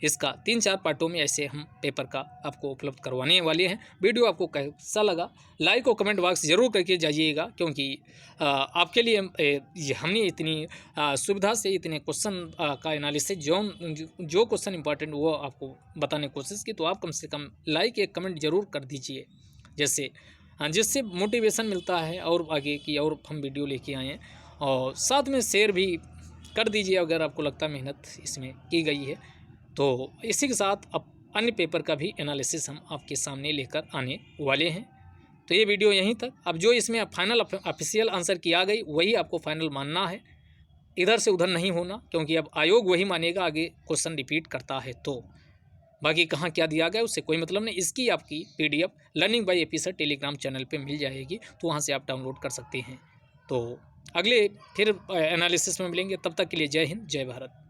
इसका 3-4 पार्टों में ऐसे हम पेपर का आपको उपलब्ध करवाने वाले हैं। वीडियो आपको कैसा लगा लाइक और कमेंट बॉक्स ज़रूर करके जाइएगा, क्योंकि आपके लिए हमने इतनी सुविधा से इतने क्वेश्चन का एनालिसिस जो क्वेश्चन इंपॉर्टेंट वो आपको बताने की कोशिश की। तो आप कम से कम लाइक एक कमेंट ज़रूर कर दीजिए, जिससे मोटिवेशन मिलता है और आगे की और हम वीडियो लेके आए हैं। और साथ में शेयर भी कर दीजिए अगर आपको लगता है मेहनत इसमें की गई है। तो इसी के साथ अब अन्य पेपर का भी एनालिसिस हम आपके सामने लेकर आने वाले हैं। तो ये वीडियो यहीं तक। अब जो इसमें फाइनल ऑफिशियल आंसर किया गई वही आपको फाइनल मानना है, इधर से उधर नहीं होना, क्योंकि अब आयोग वही मानेगा आगे क्वेश्चन रिपीट करता है। तो बाकी कहाँ क्या दिया गया उससे कोई मतलब नहीं। इसकी आपकी PDF learning by AP sir Telegram channel पे मिल जाएगी, तो वहाँ से आप डाउनलोड कर सकते हैं। तो अगले फिर एनालिसिस में मिलेंगे, तब तक के लिए जय हिंद, जय भारत।